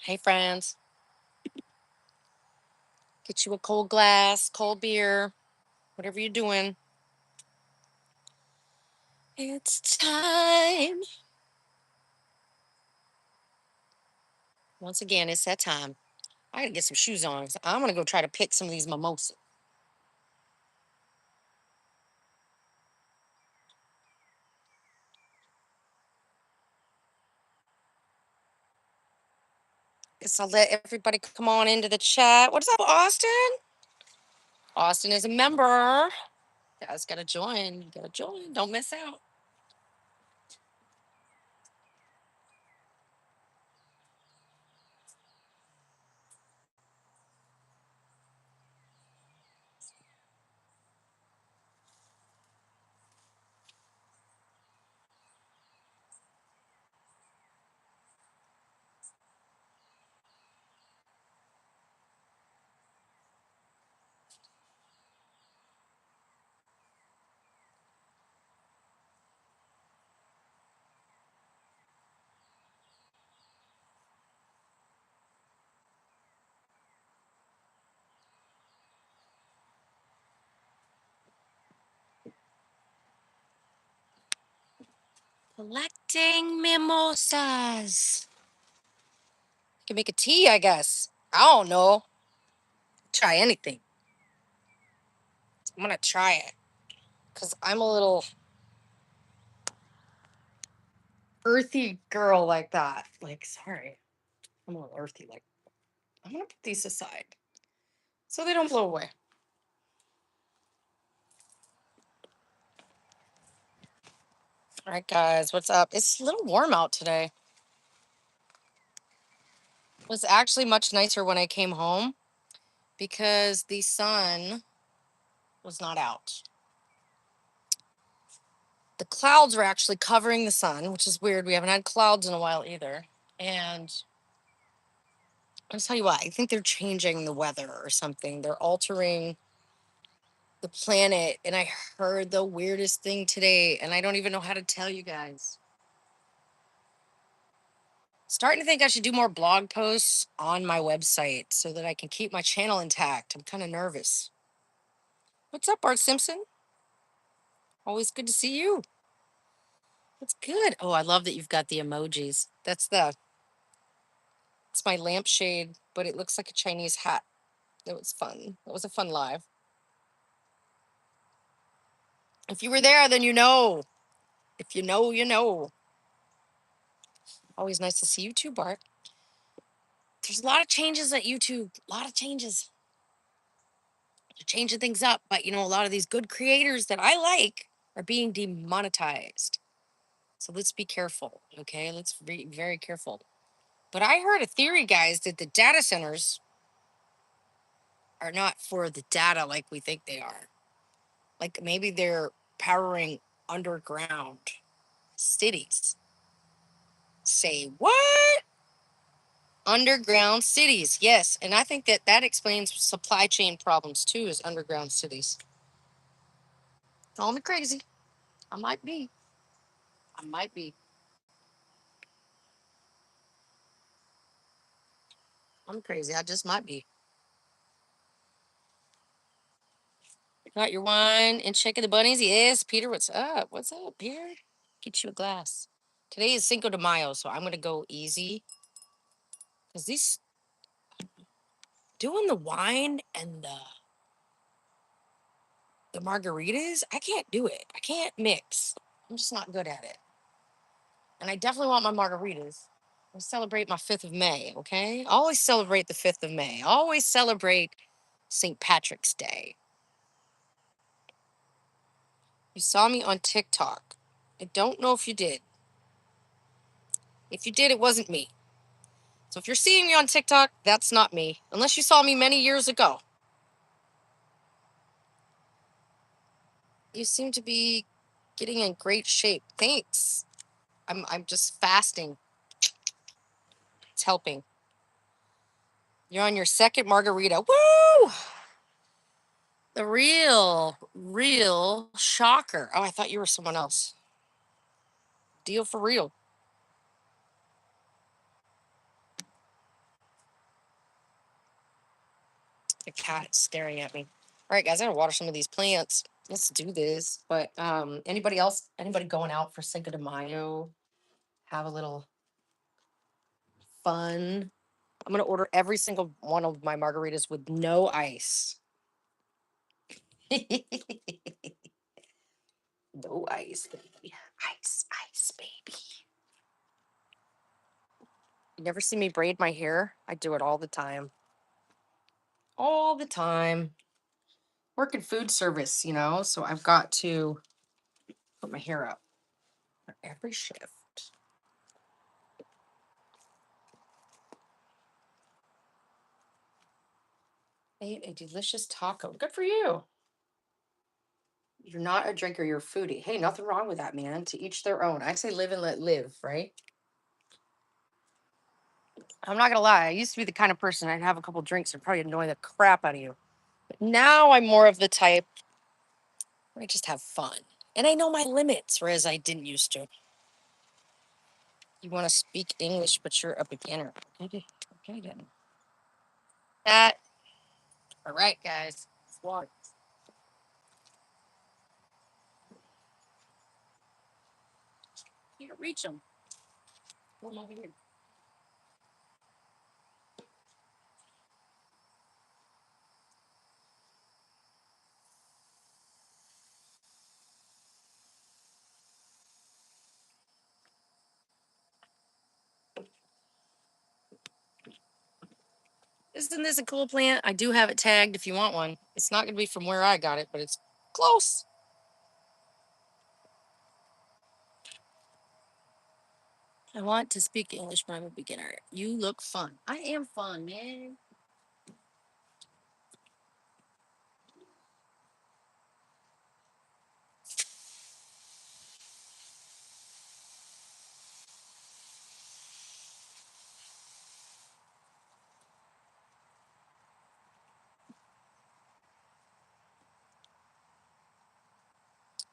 Hey, friends, get you a cold glass, cold beer, whatever you're doing. It's time. Once again, it's that time. I gotta get some shoes on. 'Cause I'm gonna go try to pick some of these mimosas. Guess I'll let everybody come on into the chat. What's up, Austin? Austin is a member. You guys gotta join. You gotta join. Don't miss out. Collecting mimosas. Can make a tea, I guess. I don't know. Try anything. I'm gonna try it because I'm a little earthy girl like that. Like, sorry, I'm a little earthy. Like, I'm gonna put these aside so they don't blow away. All right, guys, what's up? It's a little warm out today. It was actually much nicer when I came home because the sun was not out. The clouds were actually covering the sun, which is weird. We haven't had clouds in a while either. And I'll tell you what, I think they're changing the weather or something. They're altering the planet. And I heard the weirdest thing today, and I don't even know how to tell you guys. Starting to think I should do more blog posts on my website so that I can keep my channel intact. I'm kind of nervous. What's up, Bart Simpson? Always good to see you. That's good. Oh, I love that you've got the emojis. It's my lampshade, but it looks like a Chinese hat. That was fun. That was a fun live. If you were there, then you know. If you know, you know. Always nice to see you too, Bart. There's a lot of changes at YouTube. A lot of changes. They're changing things up, but a lot of these good creators that I like are being demonetized. So let's be careful, okay? Let's be very careful. But I heard a theory, guys, that the data centers are not for the data like we think they are. Like maybe they're powering underground cities. Say what? Underground cities, yes. And I think that explains supply chain problems too, is underground cities. Call me crazy. I might be. I might be. I'm crazy. I just might be. Got your wine and checking the bunnies? Yes, Peter. What's up? What's up, Peter? Get you a glass. Today is Cinco de Mayo, so I'm gonna go easy because these doing the wine and the margaritas, I can't do it. I can't mix. I'm just not good at it. And I definitely want my margaritas. I celebrate my 5th of May, okay? Always celebrate the 5th of May. Always celebrate St. Patrick's Day. You saw me on TikTok. I don't know if you did. If you did, it wasn't me. So if you're seeing me on TikTok, that's not me, unless you saw me many years ago. You seem to be getting in great shape. Thanks. I'm just fasting. It's helping. You're on your second margarita. Woo! The real shocker. Oh, I thought you were someone else. Deal for real. The cat is staring at me. All right, guys, I gotta water some of these plants. Let's do this. But anybody else? Anybody going out for Cinco de Mayo? Have a little fun. I'm gonna order every single one of my margaritas with no ice. No ice, baby. Ice, baby. You never see me braid my hair? I do it all the time. All the time. Work in food service, so I've got to put my hair up for every shift. Ate a delicious taco. Good for you. You're not a drinker, you're a foodie. Hey, nothing wrong with that, man. To each their own. I say live and let live, right? I'm not gonna lie. I used to be the kind of person I'd have a couple drinks and probably annoy the crap out of you. But now I'm more of the type where I just have fun. And I know my limits, whereas I didn't used to. You want to speak English, but you're a beginner. Okay, then. That. All right, guys. It's water. You can reach them. Come over here. Isn't this a cool plant? I do have it tagged if you want one. It's not going to be from where I got it, but it's close. I want to speak English, but I'm a beginner. You look fun. I am fun, man.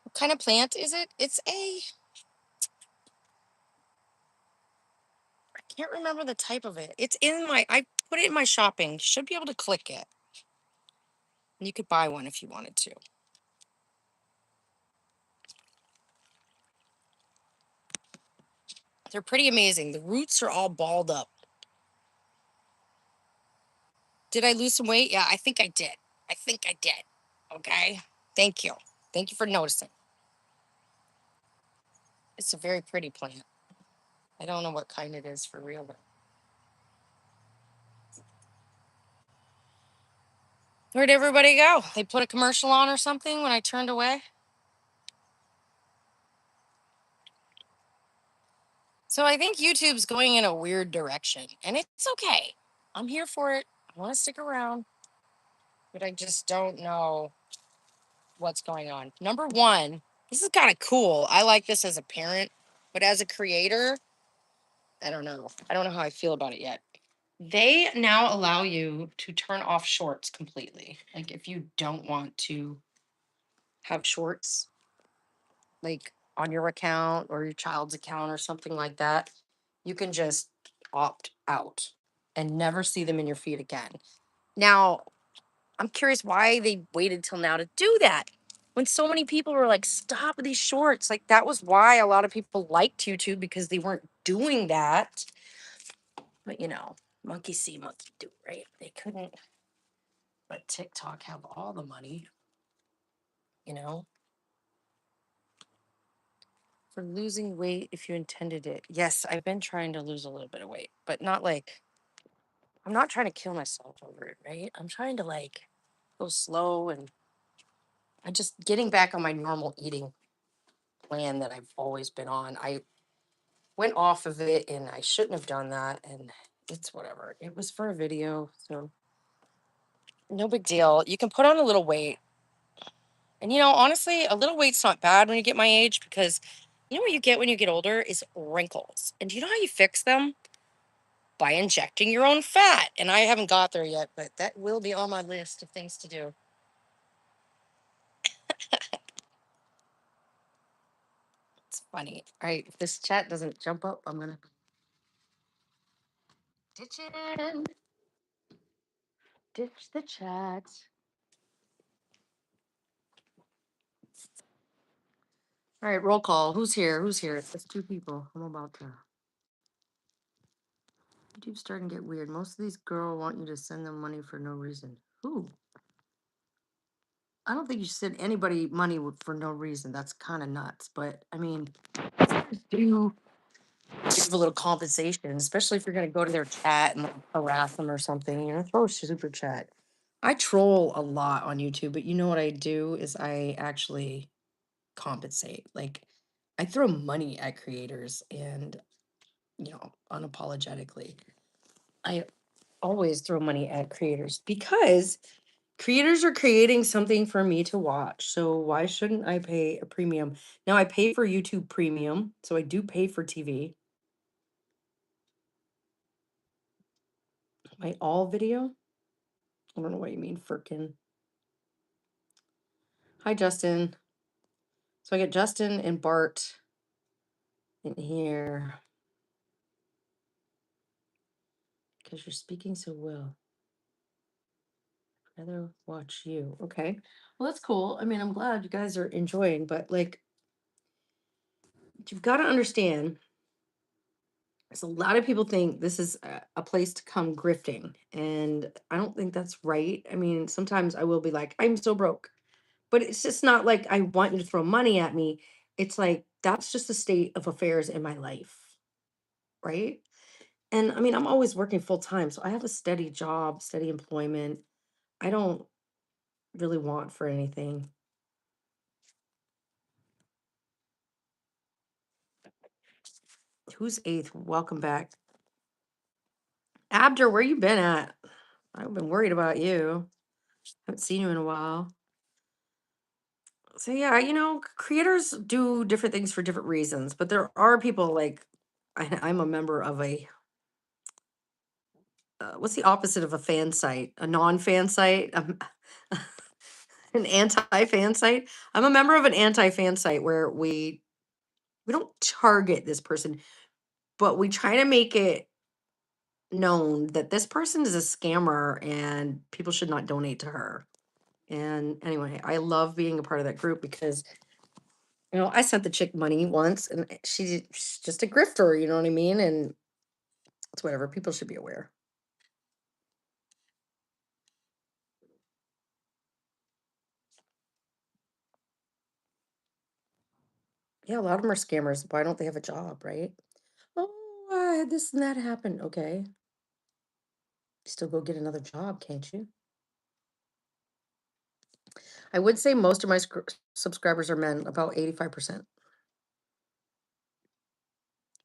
What kind of plant is it? I can't remember the type of it. I put it in my shopping. Should be able to click it. And you could buy one if you wanted to. They're pretty amazing. The roots are all balled up. Did I lose some weight? Yeah, I think I did. I think I did. Okay. Thank you. Thank you for noticing. It's a very pretty plant. I don't know what kind it is for real, though. Where'd everybody go? They put a commercial on or something when I turned away? So I think YouTube's going in a weird direction, and it's okay. I'm here for it. I want to stick around, but I just don't know what's going on. Number one, this is kind of cool. I like this as a parent, but as a creator, I don't know. I don't know how I feel about it yet. They now allow you to turn off shorts completely. Like if you don't want to have shorts, like on your account or your child's account or something like that, you can just opt out and never see them in your feed again. Now, I'm curious why they waited till now to do that. When so many people were like, stop these shorts. Like that was why a lot of people liked YouTube because they weren't doing that. But monkey see, monkey do, right? They couldn't let TikTok have all the money, you know? For losing weight if you intended it. Yes, I've been trying to lose a little bit of weight, but not like I'm not trying to kill myself over it, right? I'm trying to like go slow and I just getting back on my normal eating plan that I've always been on. I went off of it and I shouldn't have done that and it's whatever. It was for a video, so no big deal. You can put on a little weight. And honestly, a little weight's not bad when you get my age because what you get when you get older is wrinkles. And do you know how you fix them? By injecting your own fat. And I haven't got there yet, but that will be on my list of things to do. It's funny. All right, if this chat doesn't jump up, I'm gonna ditch it. Ditch the chat. All right, roll call. Who's here? Who's here? It's just two people. I'm about to. YouTube's starting to get weird. Most of these girls want you to send them money for no reason. Who? I don't think you should send anybody money for no reason. That's kind of nuts. But I mean, do give a little compensation, especially if you're going to go to their chat and like, harass them or something. Throw a super chat. I troll a lot on YouTube, but you know what I do is I actually compensate. Like, I throw money at creators and, unapologetically. I always throw money at creators because creators are creating something for me to watch. So why shouldn't I pay a premium? Now I pay for YouTube Premium, so I do pay for TV. My all video? I don't know what you mean, Firkin. Hi, Justin. So I get Justin and Bart in here because you're speaking so well. I'd rather watch you. Okay. Well, that's cool. I mean, I'm glad you guys are enjoying, but like, you've got to understand, there's a lot of people think this is a place to come grifting, and I don't think that's right. I mean, sometimes I will be like, I'm so broke, but it's just not like I want you to throw money at me. It's like that's just the state of affairs in my life, right? And I mean, I'm always working full time, so I have a steady job, steady employment. I don't really want for anything. Who's eighth? Welcome back. Abder, where you been at? I've been worried about you. Haven't seen you in a while. So yeah, creators do different things for different reasons, but there are people like I'm a member of a what's the opposite of a fan site? A non-fan site? An anti-fan site? I'm a member of an anti-fan site where we don't target this person, but we try to make it known that this person is a scammer and people should not donate to her. And anyway, I love being a part of that group because I sent the chick money once and she's just a grifter, you know what I mean? And it's whatever. People should be aware. Yeah, a lot of them are scammers. Why don't they have a job, right? Oh, I had this and that happen. Okay. Still go get another job, can't you? I would say most of my subscribers are men, about 85%.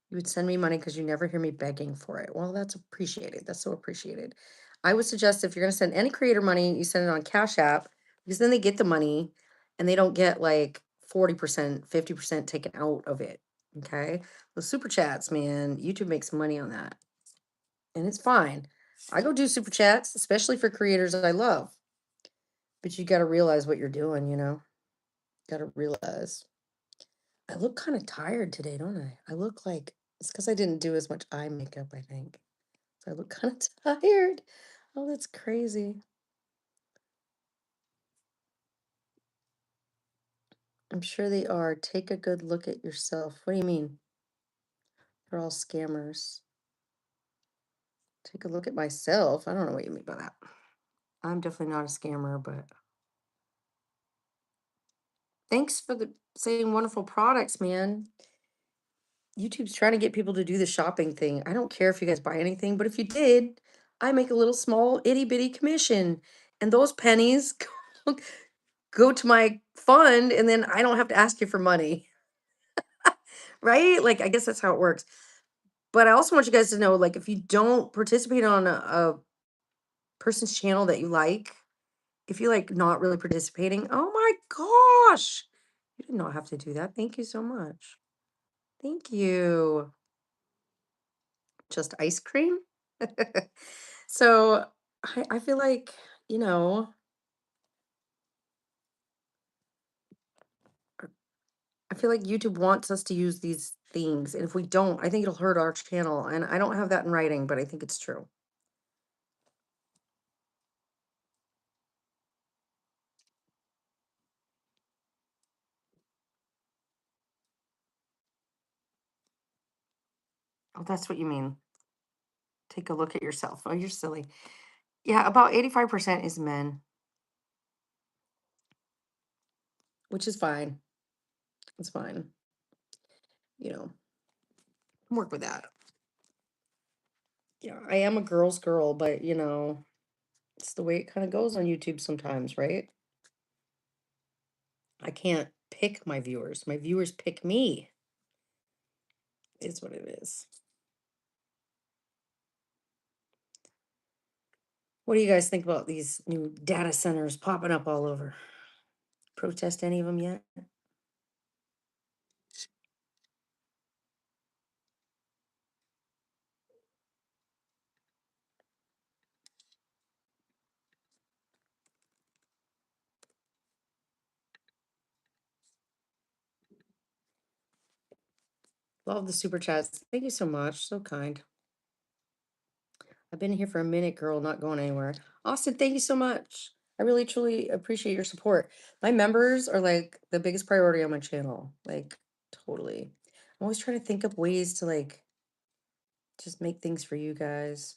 You would send me money because you never hear me begging for it. Well, that's appreciated. That's so appreciated. I would suggest if you're going to send any creator money, you send it on Cash App because then they get the money and they don't get like 40%, 50% taken out of it. Okay. Those super chats, man, YouTube makes money on that. And it's fine. I go do super chats, especially for creators that I love. But you got to realize what you're doing, Got to realize. I look kind of tired today, don't I? I look like it's because I didn't do as much eye makeup, I think. So I look kind of tired. Oh, that's crazy. I'm sure they are. Take a good look at yourself. What do you mean? They're all scammers. Take a look at myself. I don't know what you mean by that. I'm definitely not a scammer, but thanks for the saying wonderful products, man. YouTube's trying to get people to do the shopping thing. I don't care if you guys buy anything, but if you did, I make a little small itty bitty commission. And those pennies go to my fund, and then I don't have to ask you for money. Right? Like, I guess that's how it works. But I also want you guys to know, like, if you don't participate on a person's channel that you like, if you like not really participating, oh my gosh, you did not have to do that. Thank you so much. Thank you. Just ice cream? So I feel like, you know, I feel like YouTube wants us to use these things. And if we don't, I think it'll hurt our channel. And I don't have that in writing, but I think it's true. Oh, that's what you mean. Take a look at yourself. Oh, you're silly. Yeah, about 85% is men, which is fine. It's fine. You know, work with that. Yeah, I am a girl's girl, but it's the way it kind of goes on YouTube sometimes, right? I can't pick my viewers. My viewers pick me, is what it is. What do you guys think about these new data centers popping up all over? Protest any of them yet? Love the super chats. Thank you so much. So kind. I've been here for a minute, girl, not going anywhere. Austin, thank you so much. I really truly appreciate your support. My members are like the biggest priority on my channel. Like, totally. I'm always trying to think up ways to like just make things for you guys.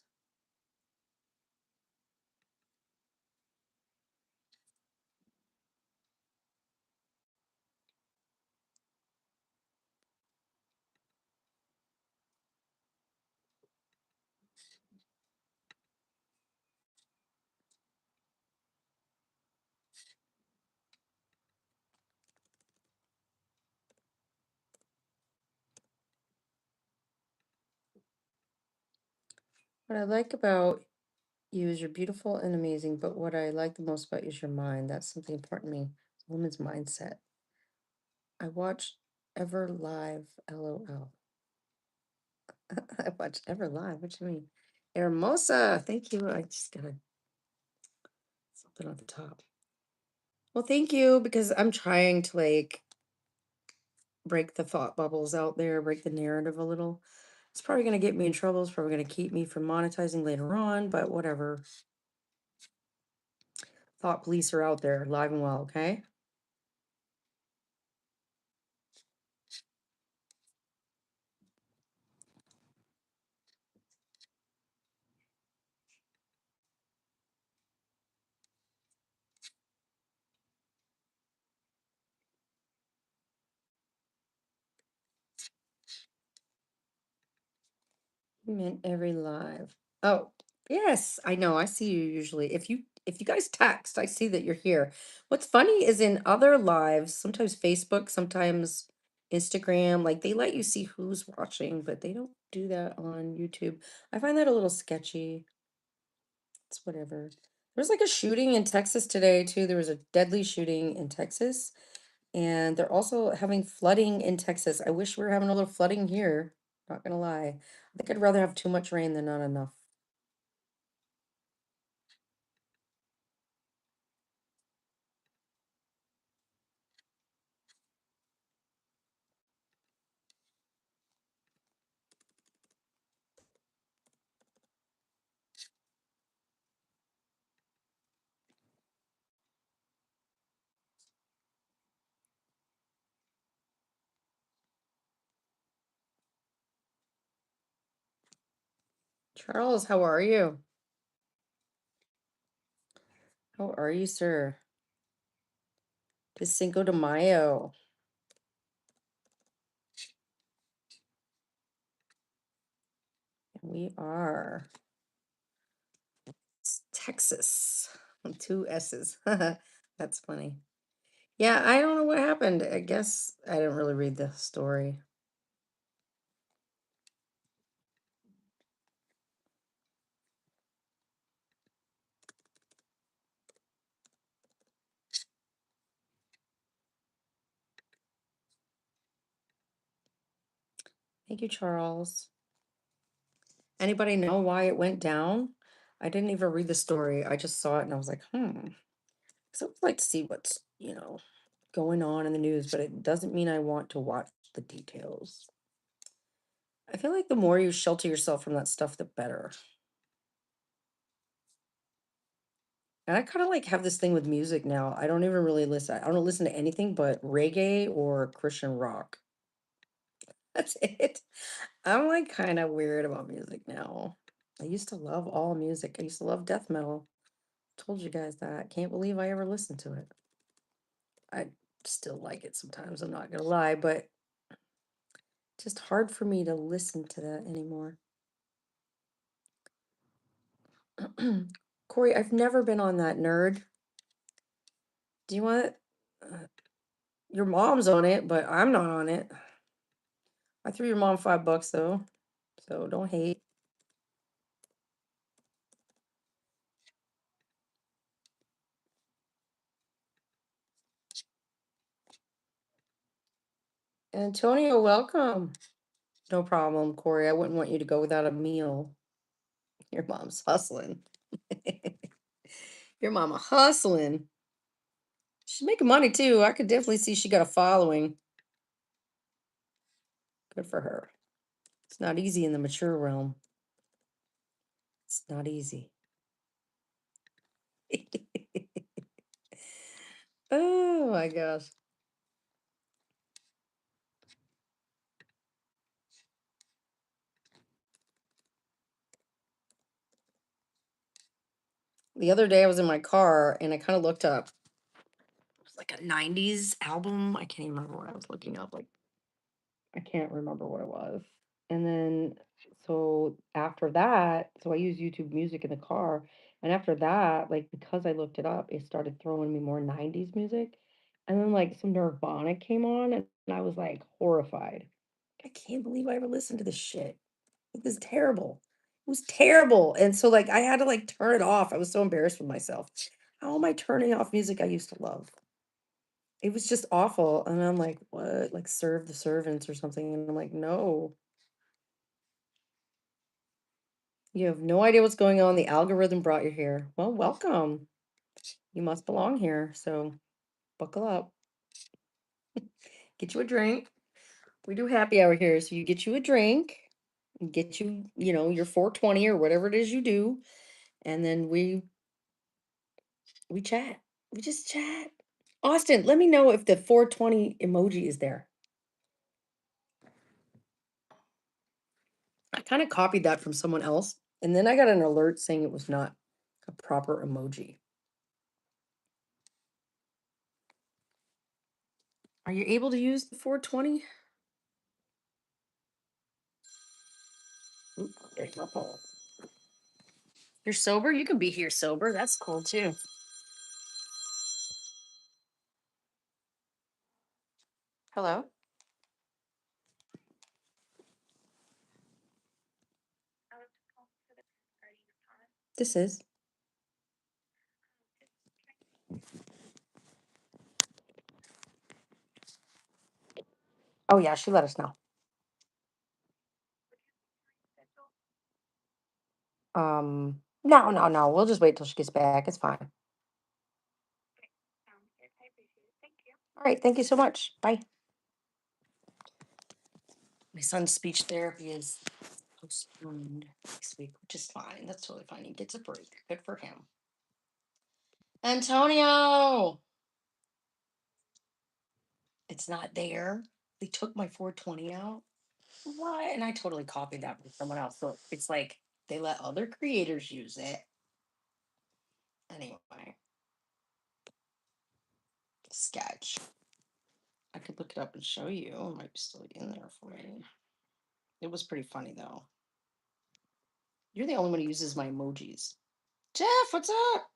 What I like about you is you're beautiful and amazing, but what I like the most about you is your mind. That's something important to me. A woman's mindset. I watch Ever Live, LOL. I watch Ever Live. What you mean? Hermosa, thank you. I just got something at the top. Well, thank you because I'm trying to like break the thought bubbles out there, break the narrative a little. It's probably going to get me in trouble. It's probably going to keep me from monetizing later on, but whatever. Thought police are out there, live and well, okay? You meant every live. Oh, yes, I know. I see you usually. If you guys text, I see that you're here. What's funny is in other lives, sometimes Facebook, sometimes Instagram, like they let you see who's watching, but they don't do that on YouTube. I find that a little sketchy. It's whatever. There's like a shooting in Texas today too. There was a deadly shooting in Texas, and they're also having flooding in Texas. I wish we were having a little flooding here. Not gonna lie. I think I'd rather have too much rain than not enough. Charles, how are you? How are you, sir? It's Cinco de Mayo. We are. It's Texas. Two S's. That's funny. Yeah, I don't know what happened. I guess I didn't really read the story. Thank you, Charles. Anybody know why it went down? I didn't even read the story. I just saw it and I was like, So I would like to see what's, going on in the news, but it doesn't mean I want to watch the details. I feel like the more you shelter yourself from that stuff, the better. And I kind of like have this thing with music now. I don't even really listen. I don't listen to anything but reggae or Christian rock. That's it. I'm like kind of weird about music now. I used to love all music. I used to love death metal. Told you guys that. Can't believe I ever listened to it. I still like it sometimes, I'm not gonna lie, but just hard for me to listen to that anymore. Corey, I've never been on that nerd. Do you want your mom's on it, but I'm not on it. I threw your mom $5 though, so don't hate. Antonio, welcome. No problem, Corey. I wouldn't want you to go without a meal. Your mom's hustling. Your mama hustling. She's making money too. I could definitely see she got a following. Good for her. It's not easy in the mature realm. It's not easy. Oh my gosh. The other day I was in my car and I kind of looked up. It was like a 90s album. I can't even remember what I was looking up. Like, I can't remember what it was. And then, so after that, so I use YouTube Music in the car. And after that, like, because I looked it up, it started throwing me more 90s music. And then, like, some Nirvana came on, and I was like horrified. I can't believe I ever listened to this shit. It was terrible. It was terrible. And so, like, I had to, like, turn it off. I was so embarrassed with myself. How am I turning off music I used to love? It was just awful. And I'm like, what? Like, serve the servants or something. And I'm like, no. You have no idea what's going on. The algorithm brought you here. Well, welcome. You must belong here. So buckle up. Get you a drink. We do happy hour here. So you get you a drink, and get you, your 420 or whatever it is you do. And then we chat. We just chat. Austin, let me know if the 420 emoji is there. I kind of copied that from someone else. And then I got an alert saying it was not a proper emoji. Are you able to use the 420? Oop, there's my phone. You're sober? You can be here sober. That's cool too. Hello? This is. Oh yeah, she let us know. No, no, no. We'll just wait till she gets back. It's fine. All right, thank you so much. Bye. My son's speech therapy is postponed next week, which is fine. That's totally fine. He gets a break. Good for him. Antonio, it's not there. They took my 420 out. What? And I totally copied that from someone else. So it's like they let other creators use it. Anyway, sketch. I could look it up and show you. It might be still in there for you. It was pretty funny though. You're the only one who uses my emojis. Jeff, what's up?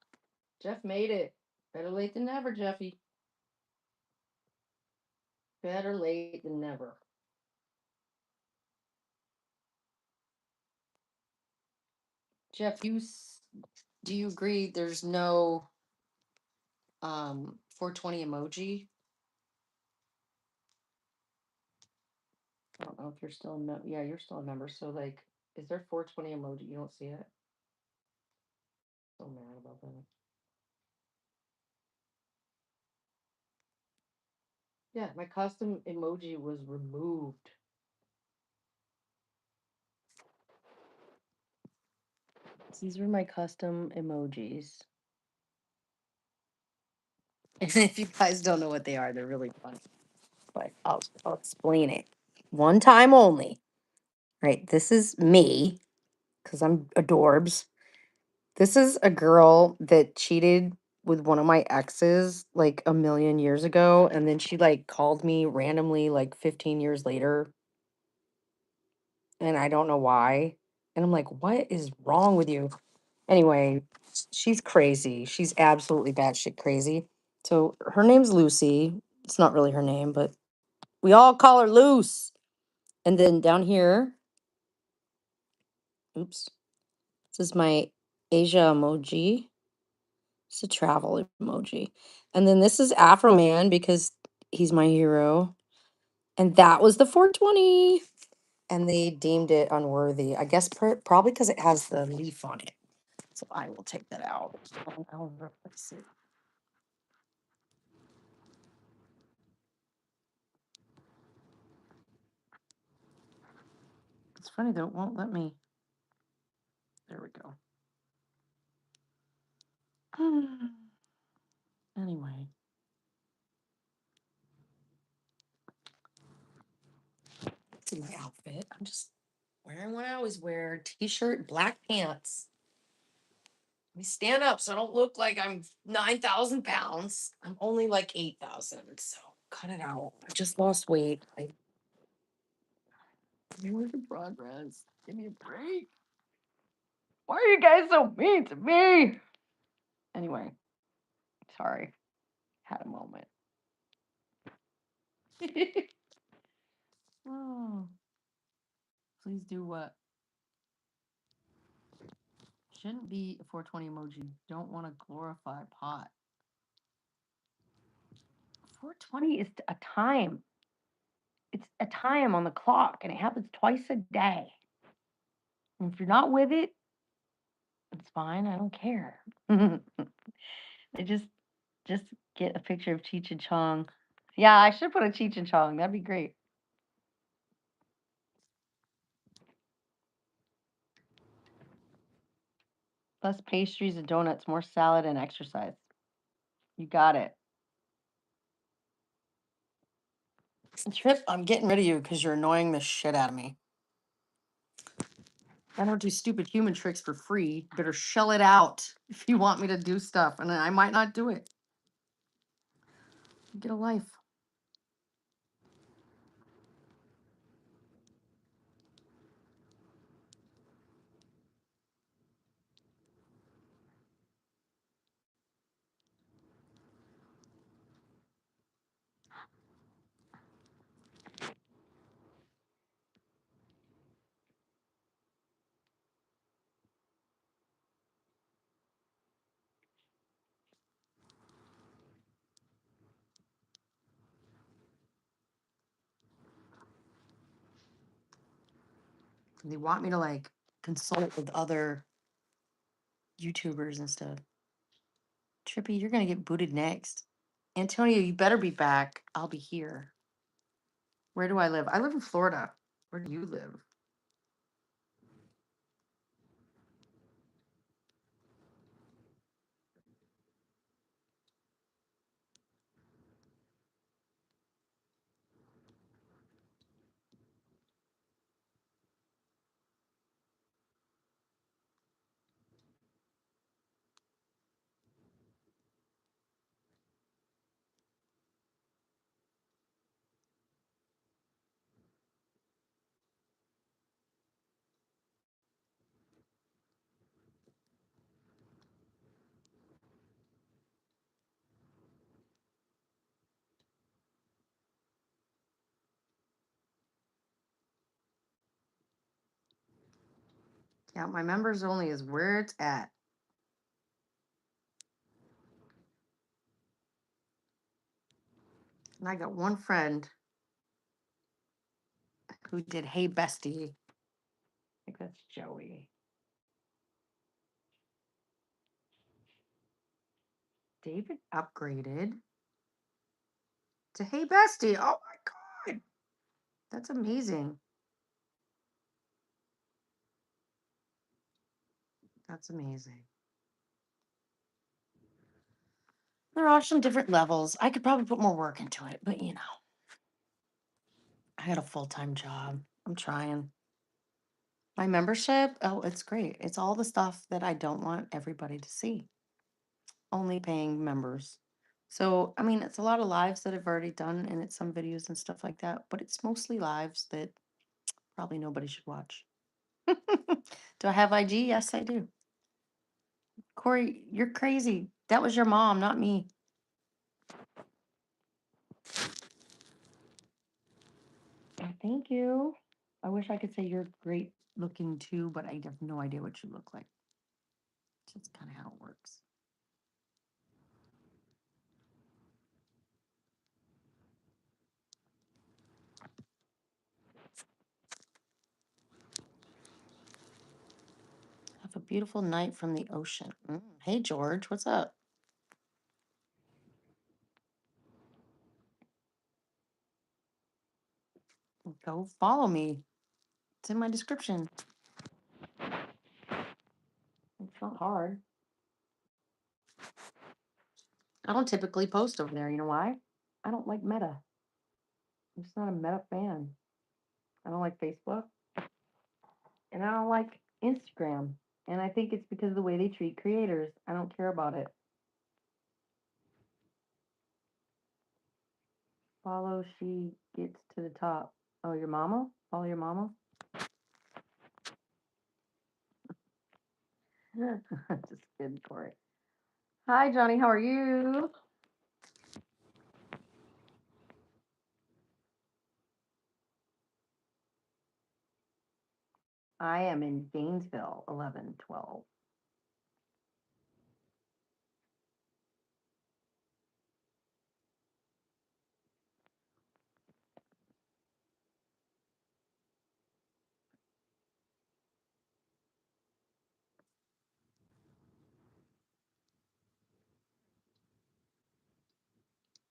Jeff made it. Better late than never, Jeffy. Better late than never. Jeff, do you agree there's no 420 emoji? I don't know if you're still yeah, you're still a member. So like, is there 420 emoji? You don't see it? So mad about that. Yeah, my custom emoji was removed. These were my custom emojis. And if you guys don't know what they are, they're really funny. But I'll explain it. one time only. Right. This is me because I'm adorbs. This is a girl that cheated with one of my exes like a million years ago. And then she like called me randomly like 15 years later. And I don't know why. And I'm like, what is wrong with you? Anyway, she's crazy. She's absolutely batshit crazy. So her name's Lucy. It's not really her name, but we all call her Luce. And then down here, oops, this is my Asia emoji. It's a travel emoji. And then this is Afro Man because he's my hero. And that was the 420. And they deemed it unworthy. I guess probably because it has the leaf on it. So I will take that out. I'll replace it. It's funny though, it won't let me. There we go. Anyway, it's in my outfit. I'm just wearing what I always wear: t-shirt, black pants. Let me stand up so I don't look like I'm 9,000 pounds. I'm only like 8,000, so cut it out. I just lost weight. I'm work in progress. Give me a break. Why are you guys so mean to me? Anyway, sorry. Had a moment. Oh, please do what? Shouldn't be a 420 emoji. Don't want to glorify pot. 420 is a time. It's a time on the clock and it happens twice a day. And if you're not with it, it's fine. I don't care. They just get a picture of Cheech and Chong. Yeah, I should put a Cheech and Chong. That'd be great. Less pastries and donuts, more salad and exercise. You got it. Trip, I'm getting rid of you because you're annoying the shit out of me. I don't do stupid human tricks for free. You better shell it out if you want me to do stuff, and I might not do it. Get a life. They want me to like consult with other YouTubers and stuff. Trippy, you're gonna get booted next. Antonio, you better be back. I'll be here. Where do I live? I live in Florida. Where do you live? Yeah, my members only is where it's at. And I got one friend who did Hey Bestie. I think that's Joey. David upgraded to Hey Bestie. Oh my God. That's amazing. That's amazing. There are some different levels. I could probably put more work into it, but you know, I had a full-time job. I'm trying. My membership, oh, it's great. It's all the stuff that I don't want everybody to see. Only paying members. So, I mean, it's a lot of lives that I've already done, and it's some videos and stuff like that, but it's mostly lives that probably nobody should watch. Do I have IG? Yes, I do. Corey, you're crazy. That was your mom, not me. Thank you. I wish I could say you're great looking too, but I have no idea what you look like. It's just kind of how it works. Have a beautiful night from the ocean. Hey, George, what's up? Go follow me. It's in my description. It's not hard. I don't typically post over there. You know why? I don't like Meta. I'm just not a Meta fan. I don't like Facebook and I don't like Instagram. And I think it's because of the way they treat creators. I don't care about it. Follow, she gets to the top. Oh, your mama? Follow your mama? Just kidding, Corey. Hi, Johnny. How are you? I am in Gainesville, 1112.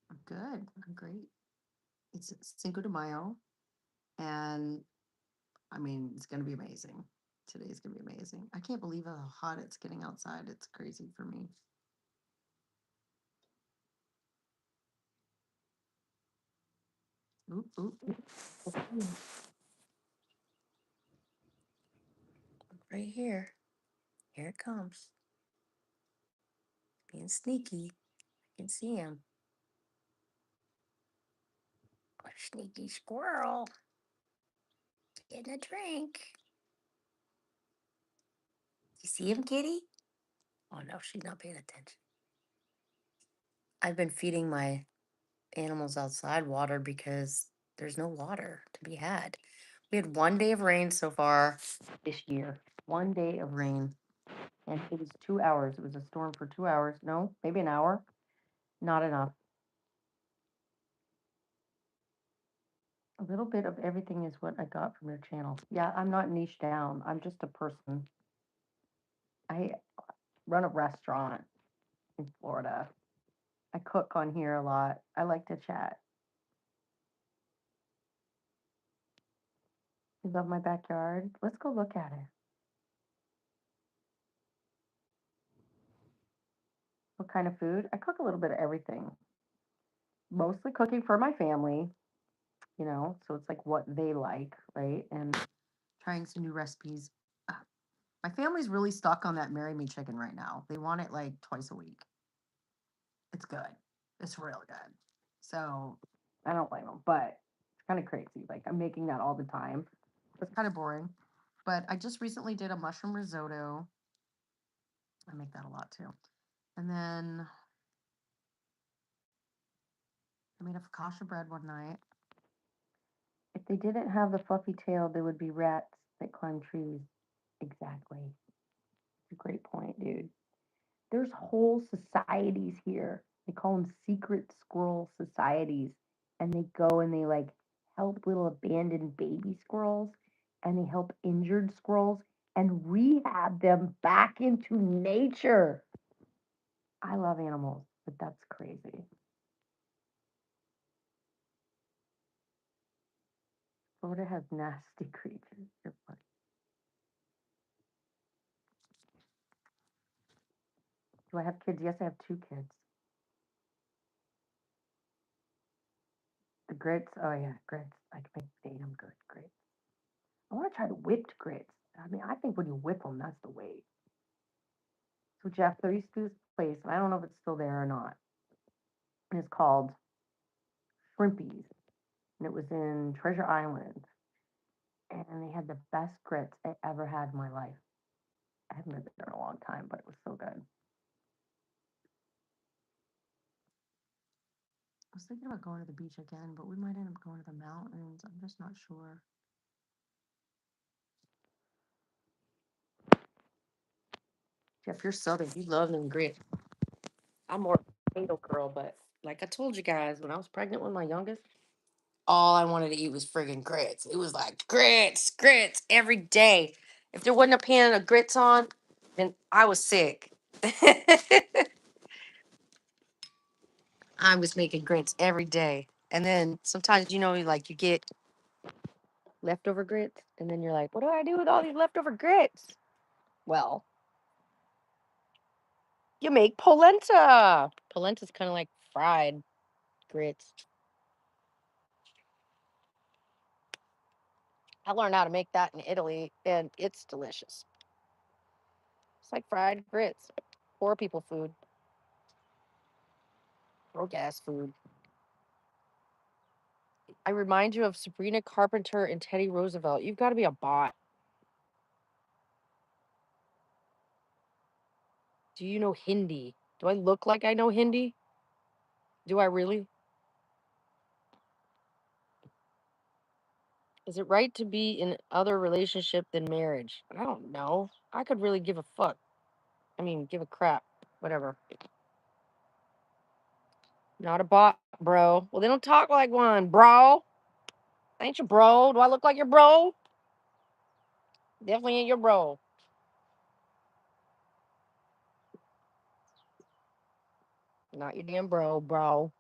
I'm good. I'm great. It's Cinco de Mayo, and I mean, it's going to be amazing. Today's going to be amazing. I can't believe how hot it's getting outside. It's crazy for me. Oop, oop, oop. Okay. Right here. Here it comes. Being sneaky. I can see him. A sneaky squirrel. Getting a drink. You see him, kitty? Oh no, she's not paying attention. I've been feeding my animals outside water because there's no water to be had. We had 1 day of rain so far this year. 1 day of rain. And it was 2 hours. It was a storm for 2 hours. No, maybe an hour. Not enough. A little bit of everything is what I got from your channel. Yeah, I'm not niche down. I'm just a person. I run a restaurant in Florida. I cook on here a lot. I like to chat. You love my backyard? Let's go look at it. What kind of food? I cook a little bit of everything. Mostly cooking for my family, so it's like what they like, right? And trying some new recipes. Uh, My family's really stuck on that Marry Me chicken right now. They want it like twice a week. It's good. It's real good. So I don't blame them, but it's kind of crazy. Like I'm making that all the time. It's kind of boring. But I just recently did a mushroom risotto. I make that a lot too. And then I made a focaccia bread one night. If they didn't have the fluffy tail, there would be rats that climb trees. Exactly. It's a great point, dude. There's whole societies here. They call them secret squirrel societies. And they go and they like help little abandoned baby squirrels and they help injured squirrels and rehab them back into nature. I love animals, but that's crazy. Florida has nasty creatures. You're funny. Do I have kids? Yes, I have two kids. The grits. Oh yeah, grits. I can make damn good grits. I want to try the whipped grits. I mean, I think when you whip them, that's the way. So Jeff, there used to be this place, and I don't know if it's still there or not. And it's called Shrimpies, and it was in Treasure Island, and they had the best grits I ever had in my life. I haven't been there in a long time, but it was so good. I was thinking about going to the beach again, but we might end up going to the mountains. I'm just not sure. Jeff, you're southern. You love them grits. I'm more a potato girl, but like I told you guys, when I was pregnant with my youngest, all I wanted to eat was friggin' grits. It was like grits, grits every day. If there wasn't a pan of grits on, then I was sick. I was making grits every day. And then sometimes, like you get leftover grits, and then you're like, what do I do with all these leftover grits? Well, you make polenta. Polenta's kind of like fried grits. I learned how to make that in Italy, and it's delicious. It's like fried grits. Poor people food, broke ass food. I remind you of Sabrina Carpenter and Teddy Roosevelt. You've got to be a bot. Do you know Hindi? Do I look like I know Hindi? Do I really? Is it right to be in other relationship than marriage? I don't know. I could really give a fuck. I mean, give a crap. Whatever. Not a bot, bro. Well, they don't talk like one, bro. Ain't your bro? Do I look like your bro? Definitely ain't your bro. Not your damn bro, bro.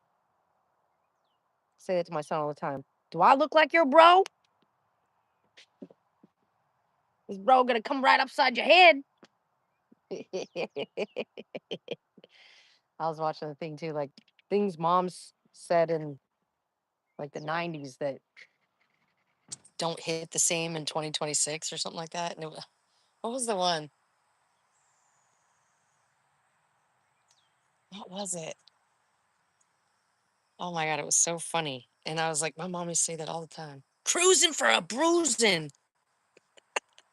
Say that to my son all the time. Do I look like your bro? This bro gonna come right upside your head. I was watching the thing too, like things moms said in like the 90s that don't hit the same in 2026 or something like that. And what was the one? What was it? Oh my God, it was so funny. And I was like, my mom used to say that all the time. Cruising for a bruising.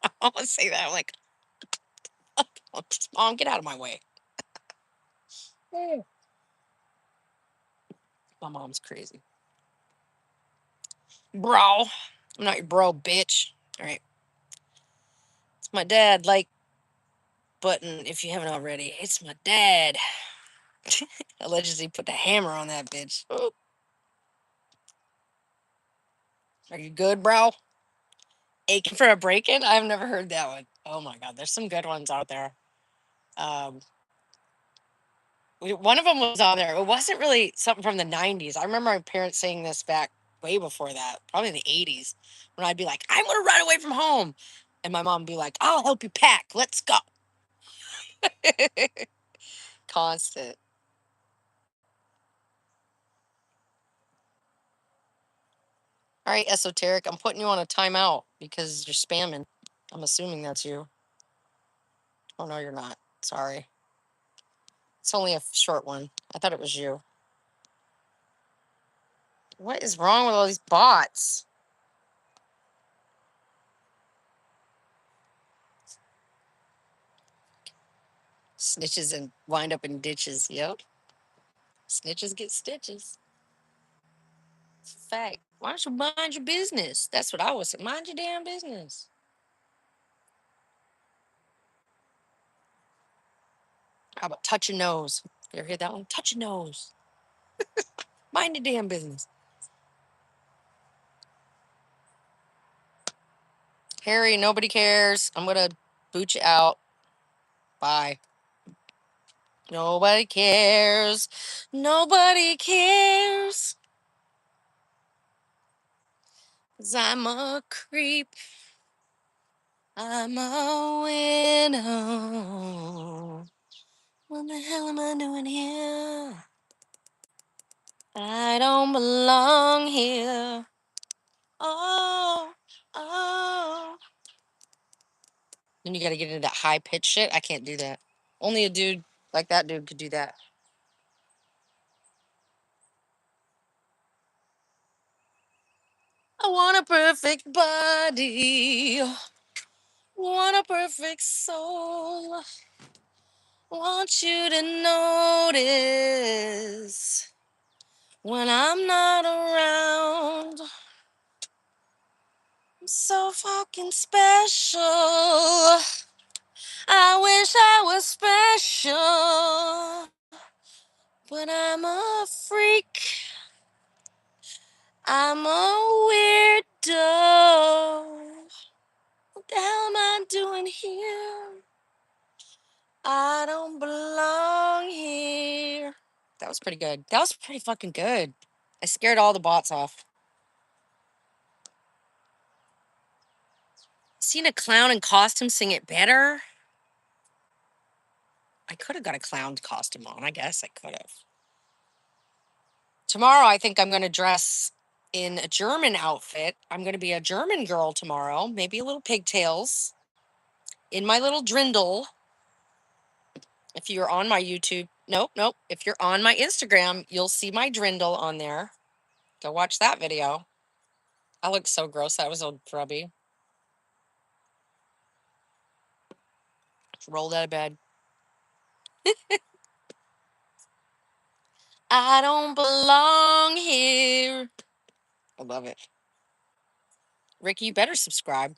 I always say that. I'm like, mom, get out of my way. My mom's crazy. Bro. I'm not your bro, bitch. All right. It's my dad, like button, if you haven't already. It's my dad. Allegedly put the hammer on that bitch. Oh, are you good, bro? Aching for a break-in? I've never heard that one. Oh my God, there's some good ones out there. Um, One of them was on there. It wasn't really something from the 90s. I remember my parents saying this back way before that, probably in the 80s, when I'd be like, I want to run away from home. And my mom would be like, I'll help you pack. Let's go. Constant. All right, esoteric. I'm putting you on a timeout because you're spamming. I'm assuming that's you. Oh, no, you're not. Sorry. It's only a short one. I thought it was you. What is wrong with all these bots? Snitches and wind up in ditches. Yep. Snitches get stitches. It's a fact. Why don't you mind your business? That's what I was saying. Mind your damn business. How about touch your nose? You ever hear that one? Touch your nose. Mind your damn business. Harry, nobody cares. I'm gonna boot you out. Bye. Nobody cares. Nobody cares. 'Cause I'm a creep. I'm a widow. What the hell am I doing here? I don't belong here. Oh, oh. Then you got to get into that high pitch shit. I can't do that. Only a dude like that dude could do that. I want a perfect body, want a perfect soul. Want you to notice when I'm not around. I'm so fucking special. I wish I was special, but I'm a freak. I'm a weirdo. What the hell am I doing here? I don't belong here. That was pretty good. That was pretty fucking good. I scared all the bots off. Seen a clown in costume sing it better. I could have got a clown costume on. I guess I could have. Tomorrow, I think I'm going to dress in a German outfit. I'm going to be a German girl tomorrow, maybe a little pigtails in my little drindle. If you're on my YouTube, nope, nope. If you're on my Instagram, you'll see my drindle on there. Go watch that video. I look so gross. That was old grubby. Rolled out of bed. I don't belong here. I love it. Ricky, you better subscribe.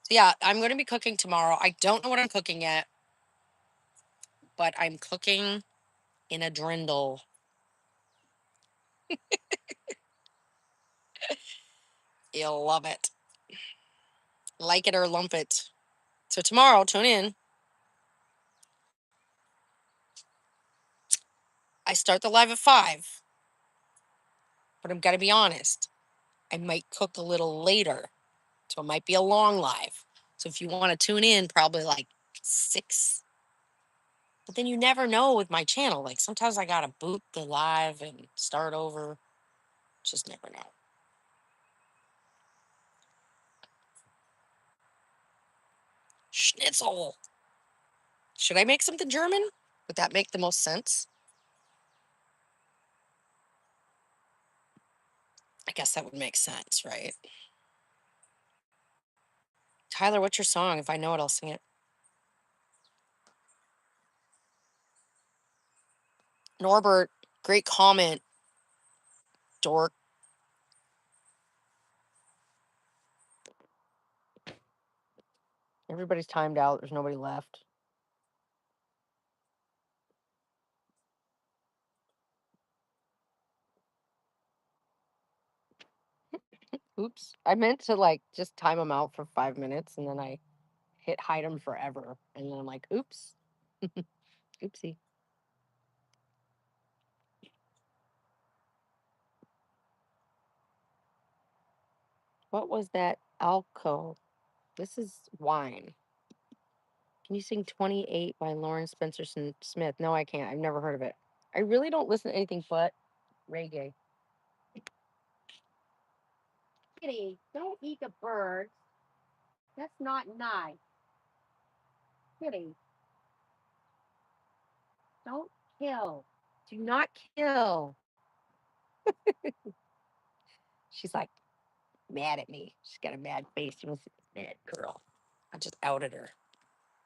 So yeah, I'm going to be cooking tomorrow. I don't know what I'm cooking yet, but I'm cooking in a drindle. You'll love it. Like it or lump it. So tomorrow, tune in. I start the live at 5, but I'm got to be honest. I might cook a little later. So it might be a long live. So if you want to tune in, probably like 6. But then you never know with my channel. Like sometimes I got to boot the live and start over. Just never know. Schnitzel. Should I make something German? Would that make the most sense? I guess that would make sense, right? Tyler, what's your song? If I know it, I'll sing it. Norbert, great comment, dork. Everybody's timed out. There's nobody left. Oops. I meant to like just time them out for 5 minutes and then I hit hide them forever. And then I'm like, oops. Oopsie. What was that alco? This is wine. Can you sing 28 by Lauren Spencer Smith? No, I can't. I've never heard of it. I really don't listen to anything but reggae. Kitty, don't eat the birds. That's not nice. Kitty, don't kill. Do not kill. She's like mad at me. She's got a mad face. You must see this mad girl. I just outed her.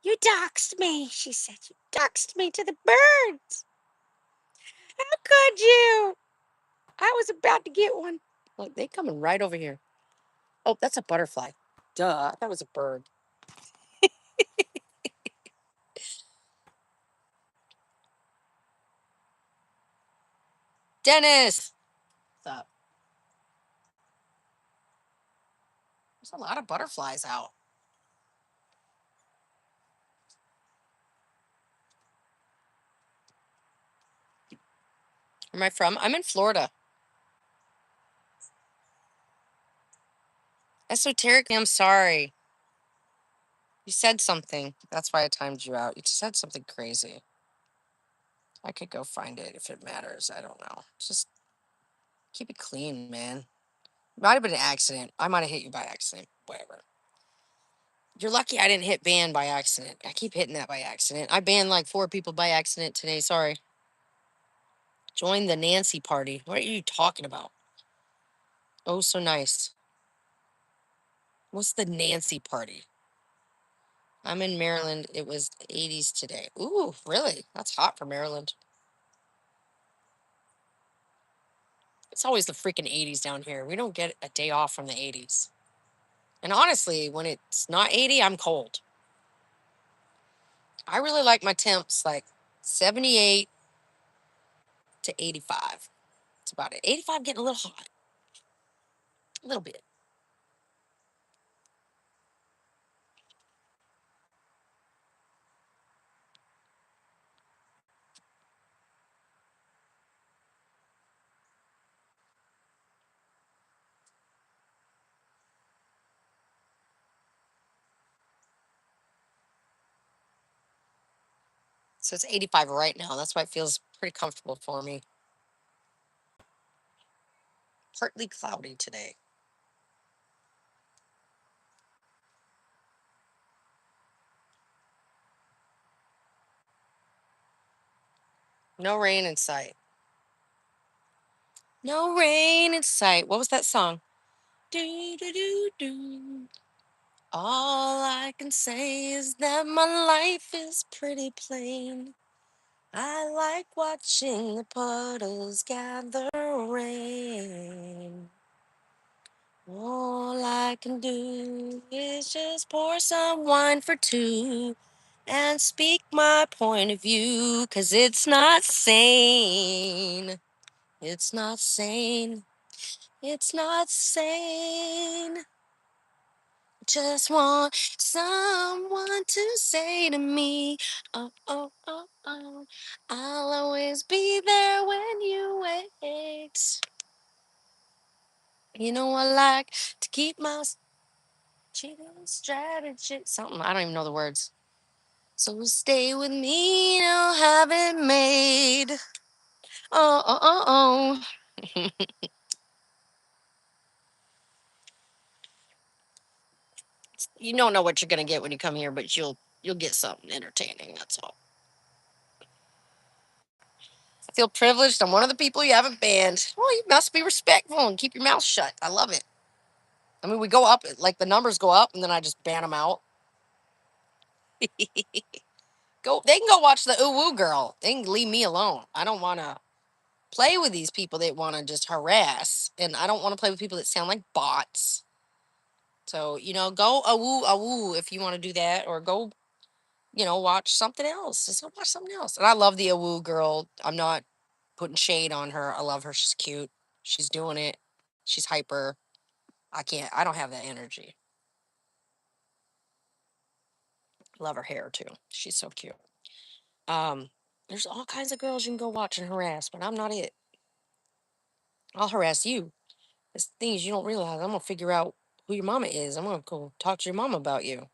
You doxed me, she said. You doxed me to the birds. How could you? I was about to get one. Look, they coming right over here. Oh, that's a butterfly. Duh, that was a bird. Dennis! What's up? There's a lot of butterflies out. Where am I from? I'm in Florida. Esoterically, I'm sorry. You said something. That's why I timed you out. You said something crazy. I could go find it if it matters. I don't know. Just keep it clean, man. Might have been an accident. I might have hit you by accident. Whatever. You're lucky I didn't hit ban by accident. I keep hitting that by accident. I banned like 4 people by accident today. Sorry. Join the Nancy party. What are you talking about? Oh, so nice. What's the Nancy party? I'm in Maryland. It was 80s today. Ooh, really? That's hot for Maryland. It's always the freaking 80s down here. We don't get a day off from the 80s. And honestly, when it's not 80, I'm cold. I really like my temps like 78 to 85. That's about it. 85 getting a little hot. A little bit. So it's 85 right now. That's why it feels pretty comfortable for me. Partly cloudy today. No rain in sight. No rain in sight. What was that song? Do, do, do, do. All I can say is that my life is pretty plain. I like watching the puddles gather rain. All I can do is just pour some wine for two and speak my point of view, 'cause it's not sane. It's not sane. It's not sane. Just want someone to say to me, oh, oh, oh, oh, I'll always be there when you wait. You know, I like to keep my cheating strategy. Something, I don't even know the words. So stay with me, I'll have it made. Oh, oh, oh, oh. You don't know what you're gonna get when you come here, but you'll get something entertaining. That's all. I feel privileged. I'm one of the people you haven't banned. Well, you must be respectful and keep your mouth shut. I love it. I mean, we go up, like the numbers go up, and then I just ban them out. Go. They can go watch the Ooh Woo Girl. They can leave me alone. I don't want to play with these people that want to just harass, and I don't want to play with people that sound like bots. So go a woo if you want to do that, or go watch something else. Just go watch something else. And I love the Awoo girl. I'm not putting shade on her. I love her. She's cute. She's doing it. She's hyper. I can't. I don't have that energy. Love her hair too. She's so cute. Um, there's all kinds of girls you can go watch and harass, but I'm not it. I'll harass you. It's things you don't realize. I'm gonna figure out who your mama is. I'm gonna go talk to your mama about you.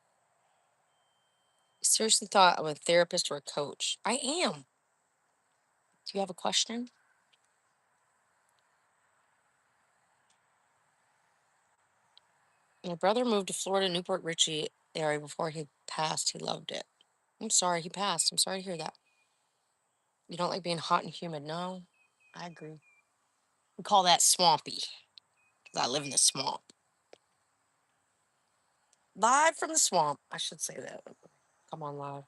Seriously thought I'm a therapist or a coach. I am. Do you have a question? My brother moved to Florida, Newport Richie area before he passed. He loved it. I'm sorry he passed. I'm sorry to hear that. You don't like being hot and humid? No, I agree. We call that swampy because I live in the swamp. Live from the swamp. I should say that. Come on, live.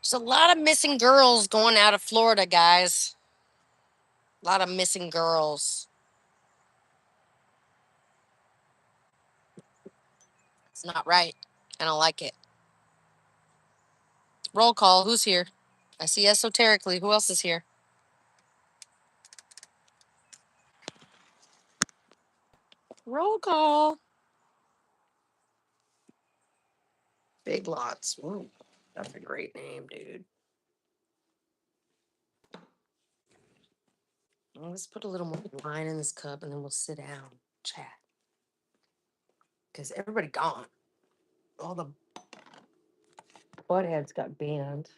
There's a lot of missing girls going out of Florida, guys. A lot of missing girls. It's not right. I don't like it. Roll call. Who's here? I see esoterically. Who else is here? Roll call. Big Lots. Ooh, that's a great name, dude. Let's put a little more wine in this cup and then we'll sit down, chat. Because everybody gone. All the buttheads got banned.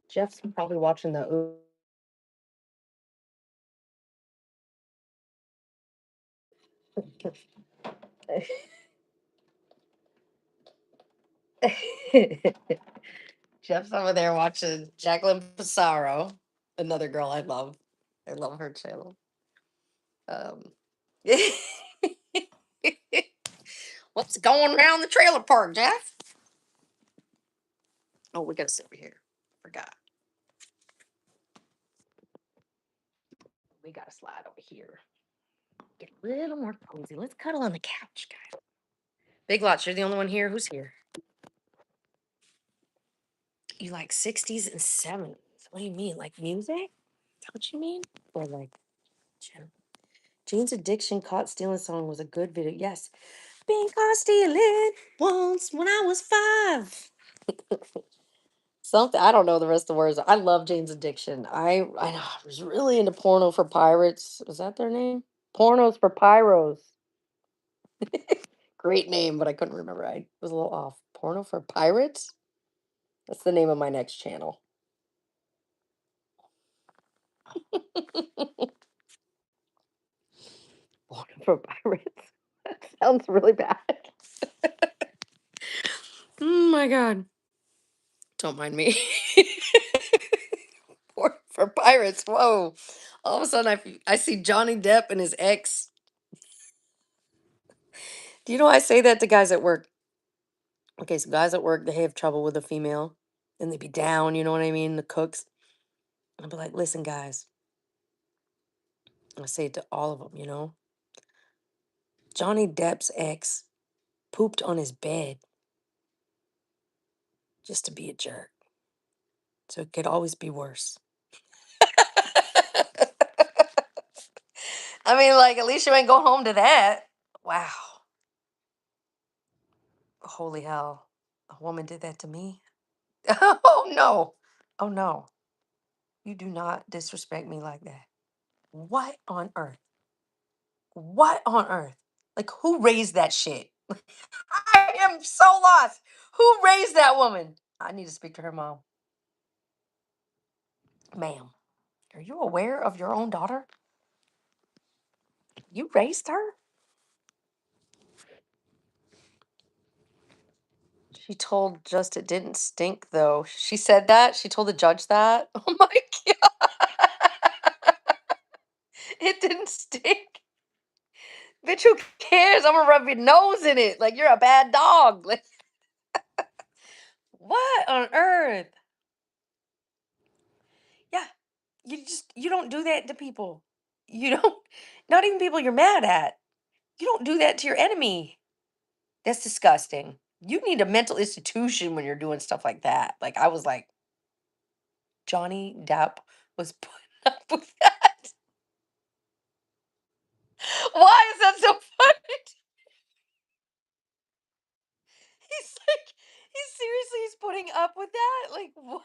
Jeff's probably watching the. Jeff's over there watching Jacqueline Pissarro, another girl I love. I love her channel. Um, what's going around the trailer park, Jeff? Oh, we gotta sit over here. Forgot. We gotta slide over here. Get a little more cozy. Let's cuddle on the couch, guys. Big Lots, you're the only one here. Who's here? You like 60s and 70s. What do you mean? Like music? Is that what you mean? Or like general? Jane's Addiction Caught Stealing song was a good video. Yes. Been caught stealing once when I was 5. Something I don't know the rest of the words. I love Jane's Addiction. I know I was really into Porno for Pirates. Was that their name? Pornos for Pyros. Great name, but I couldn't remember. I was a little off. Porno for Pirates? That's the name of my next channel. Porno for Pirates. That sounds really bad. Oh my god. Don't mind me. For pirates. Whoa. All of a sudden I see Johnny Depp and his ex. Do you know I say that to guys at work? Okay, so guys at work, they have trouble with a female and they be down, you know what I mean? The cooks. I'll be like, listen, guys. I say it to all of them, you know? Johnny Depp's ex pooped on his bed just to be a jerk. So it could always be worse. I mean, like, at least you ain't going home to that. Wow. Holy hell. A woman did that to me? Oh, no. Oh, no. You do not disrespect me like that. What on earth? What on earth? Like, who raised that shit? I am so lost. Who raised that woman? I need to speak to her mom. Ma'am, are you aware of your own daughter? You raised her? She told just it didn't stink, though. She said that? She told the judge that? Oh my God. It didn't stink. Bitch, who cares? I'm gonna rub your nose in it. Like, you're a bad dog. Like, what on earth? Yeah, you don't do that to people. You don't, not even people you're mad at. You don't do that to your enemy. That's disgusting. You need a mental institution when you're doing stuff like that. Like, I was like, Johnny Depp was putting up with that. Why is that so funny? He's like, he's putting up with that. Like, what?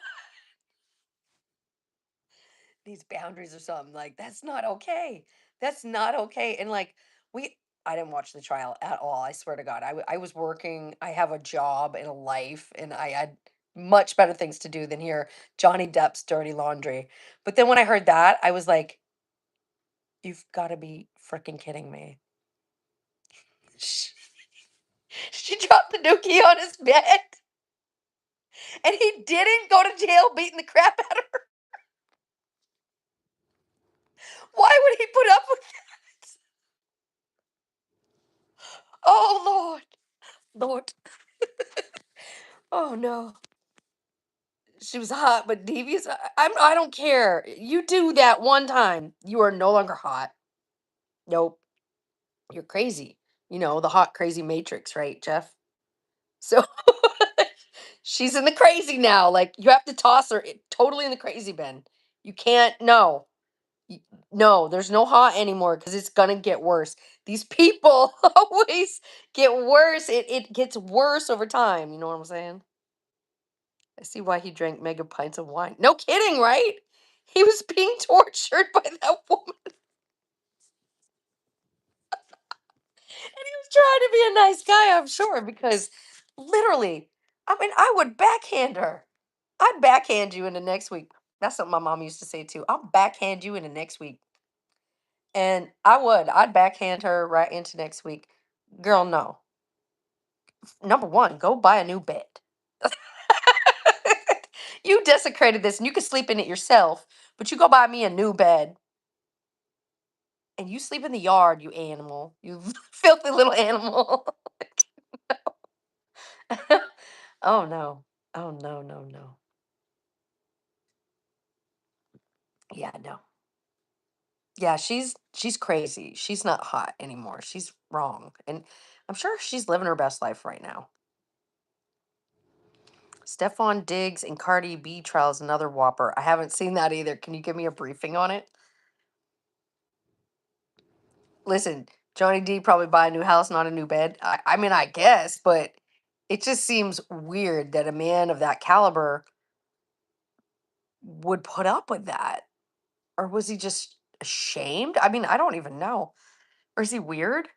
These boundaries or something. Like, that's not okay. That's not okay. And like, we, I didn't watch the trial at all. I swear to God. I was working. I have a job and a life, and I had much better things to do than hear Johnny Depp's dirty laundry. But then when I heard that, I was like, you've got to be freaking kidding me. Sh- She dropped the dookie on his bed, and he didn't go to jail beating the crap out of her. Why would he put up with that? Oh, Lord. Lord. Oh, no. She was hot, but devious. I don't care. You do that one time, you are no longer hot. Nope. You're crazy. You know, the hot, crazy matrix, right, Jeff? So she's in the crazy now. Like, you have to toss her totally in the crazy bin. You can't, no. Y- No, there's no hot anymore because it's gonna get worse. These people always get worse. It gets worse over time. You know what I'm saying? I see why he drank mega pints of wine. No kidding, right? He was being tortured by that woman. And he was trying to be a nice guy, I'm sure, because literally, I mean, I would backhand her. I'd backhand you into next week. That's what my mom used to say too. I'll backhand you into next week. And I would. I'd backhand her right into next week. Girl, no. Number one, go buy a new bed. You desecrated this and you can sleep in it yourself, but you go buy me a new bed and you sleep in the yard, you animal. You filthy little animal. Oh no. Oh no, no, no. Yeah, no. Yeah, she's crazy. She's not hot anymore. She's wrong. And I'm sure she's living her best life right now. Stefan Diggs and Cardi B trials another whopper. I haven't seen that either. Can you give me a briefing on it? Listen, Johnny D probably buy a new house, not a new bed. I mean, I guess, but it just seems weird that a man of that caliber would put up with that. Or was he just ashamed? I mean, I don't even know. Or is he weird?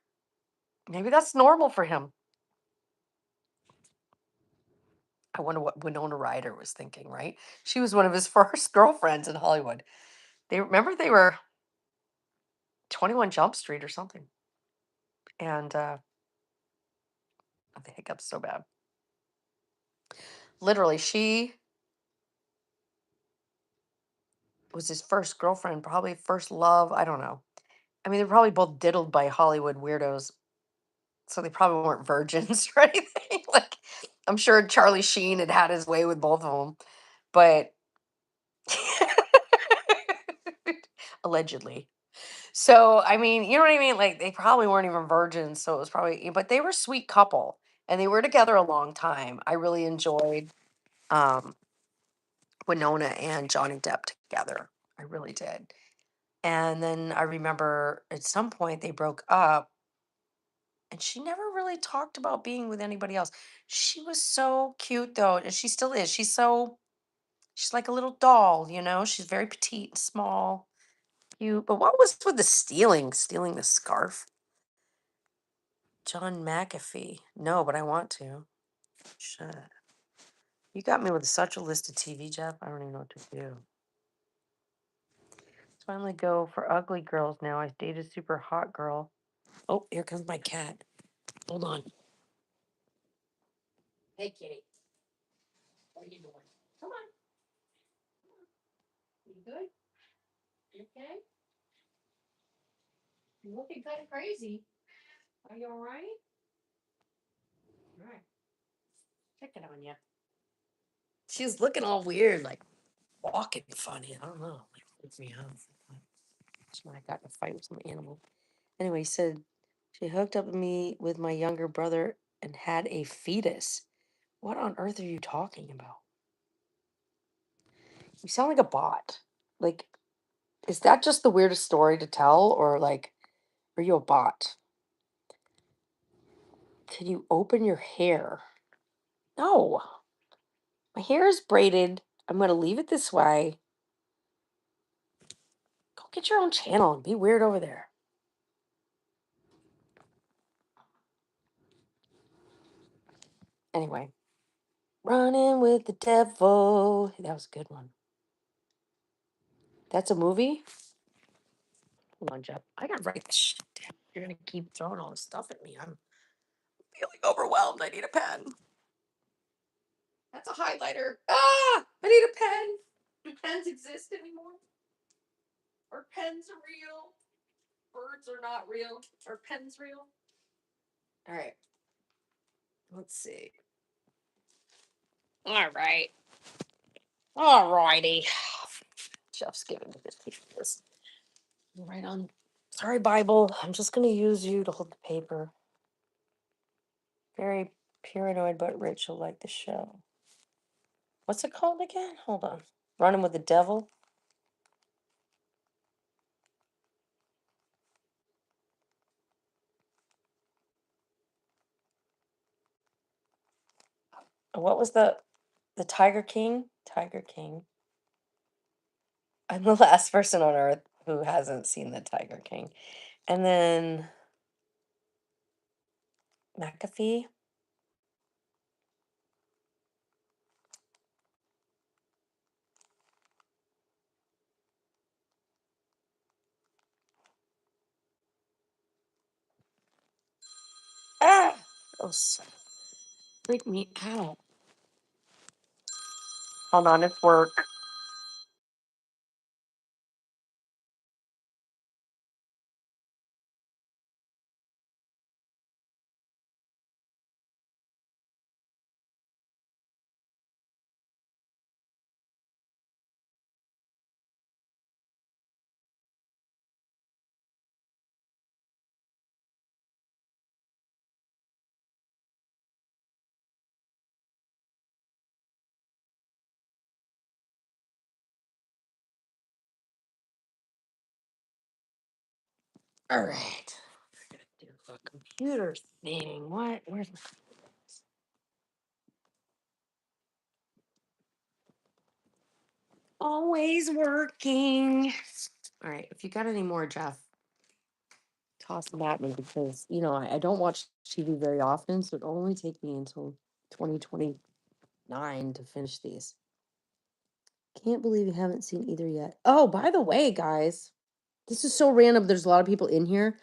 Maybe that's normal for him. I wonder what Winona Ryder was thinking, right? She was one of his first girlfriends in Hollywood. They were 21 Jump Street or something. And the hiccups so bad. Literally, she was his first girlfriend, probably first love. I don't know. I mean, they're probably both diddled by Hollywood weirdos, so they probably weren't virgins or anything. Like, I'm sure Charlie Sheen had had his way with both of them, but allegedly. So, I mean, you know what I mean? Like, they probably weren't even virgins, so it was probably, but they were a sweet couple, and they were together a long time. I really enjoyed um, Winona and Johnny Depp together. I really did. And then I remember at some point they broke up and she never really talked about being with anybody else. She was so cute though, and she still is. She's like a little doll, you know? She's very petite and small, cute. But what was with the stealing the scarf? John McAfee. No, but I want to. Shut. You got me with such a list of TV, Jeff. I don't even know what to do. Let's finally go for ugly girls now. I dated a super hot girl. Oh, here comes my cat. Hold on. Hey, kitty. What are you doing? Come on. You good? You okay? You're looking kind of crazy. Are you all right? All right. Checking on you. She's looking all weird, like walking funny. I don't know. Like, freaks me out. That's when I got in a fight with some animal. Anyway, he said she hooked up with me with my younger brother and had a fetus. What on earth are you talking about? You sound like a bot. Like, is that just the weirdest story to tell, or like, are you a bot? Can you open your hair? No. My hair is braided. I'm going to leave it this way. Go get your own channel and be weird over there. Anyway, running with the devil. That was a good one. That's a movie? Hold on, Jeff. I got to write this shit down. You're going to keep throwing all this stuff at me. I'm feeling overwhelmed. I need a pen. That's a highlighter. Ah! I need a pen. Do pens exist anymore? Are pens real? Birds are not real. Are pens real? All right. Let's see. All right. All righty. Jeff's giving me this. Right on. Sorry, Bible. I'm just going to use you to hold the paper. Very paranoid, but Rachel liked the show. What's it called again? Hold on. Running with the Devil. What was the Tiger King? Tiger King. I'm the last person on earth who hasn't seen the Tiger King. And then McAfee. Ah! Oh, freak me out. Hold on, it's work. All right. We're gonna do a computer thing. What? Where's my always working? All right. If you got any more, Jeff, toss them at me because I don't watch TV very often, so it'll only take me until 2029 to finish these. Can't believe you haven't seen either yet. Oh, by the way, guys, this is so random. There's a lot of people in here.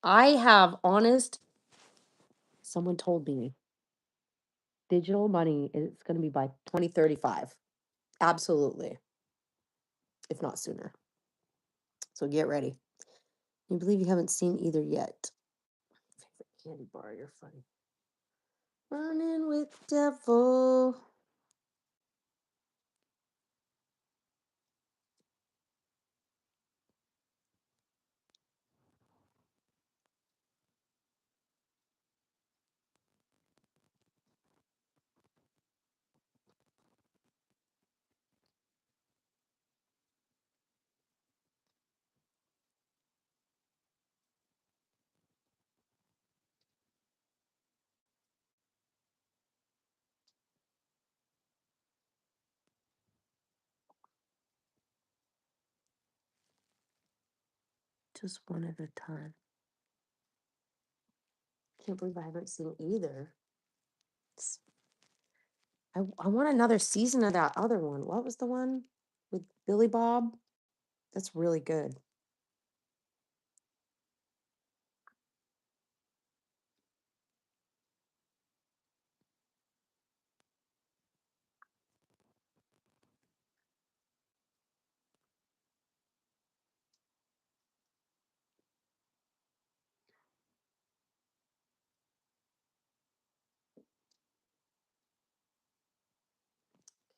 I have honest, someone told me digital money is going to be by 2035. Absolutely, if not sooner. So get ready. You believe you haven't seen either yet. Favorite candy bar, you're funny. Running with devil. Just one at a time. Can't believe I haven't seen either. I want another season of that other one. What was the one with Billy Bob? That's really good.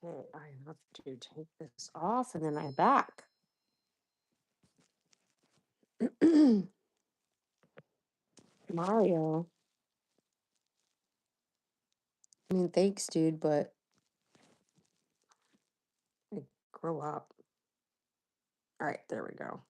Okay, I have to take this off and then I'm back. Mario. I mean, thanks, dude, but like, grow up. All right, there we go.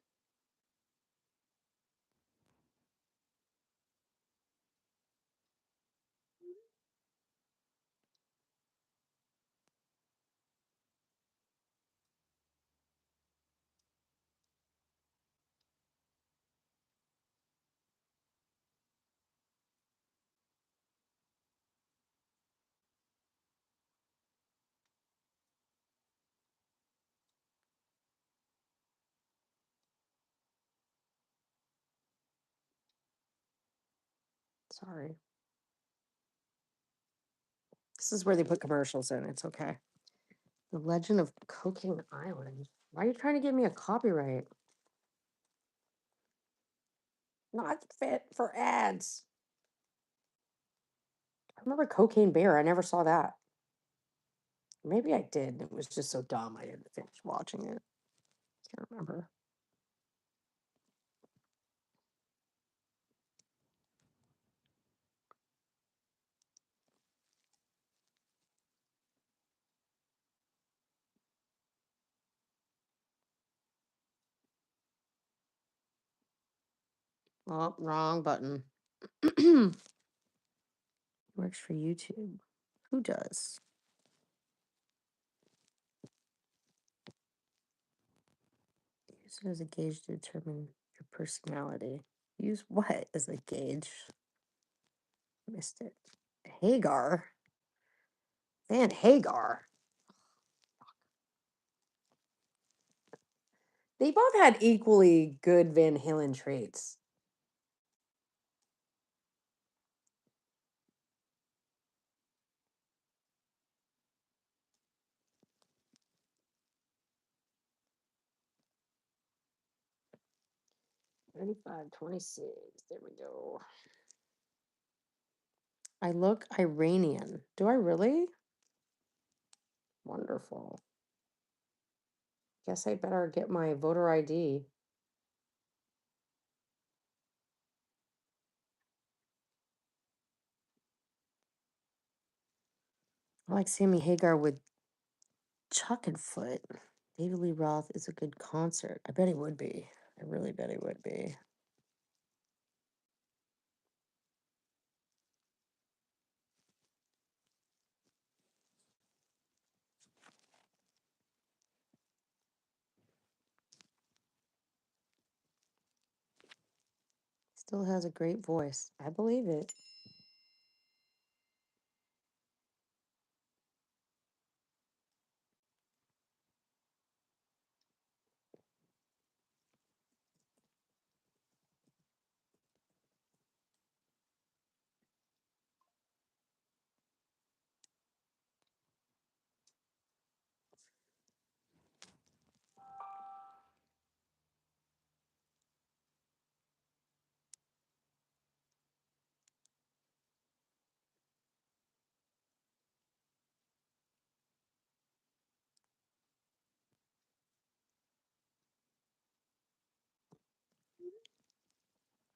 Sorry. This is where they put commercials in. It's okay. The Legend of Cocaine Island. Why are you trying to give me a copyright? Not fit for ads. I remember Cocaine Bear. I never saw that. Maybe I did. It was just so dumb I didn't finish watching it. Can't remember. Oh, wrong button. Works for YouTube. Who does? Use it as a gauge to determine your personality. Use what as a gauge? Missed it. Hagar. Van Hagar. They both had equally good Van Halen traits. Thirty-five, 26. There we go. I look Iranian. Do I really? Wonderful. Guess I better get my voter ID. I like Sammy Hagar with Chuck and Foot. David Lee Roth is a good concert. I bet he would be. I really bet he would be. Still has a great voice. I believe it.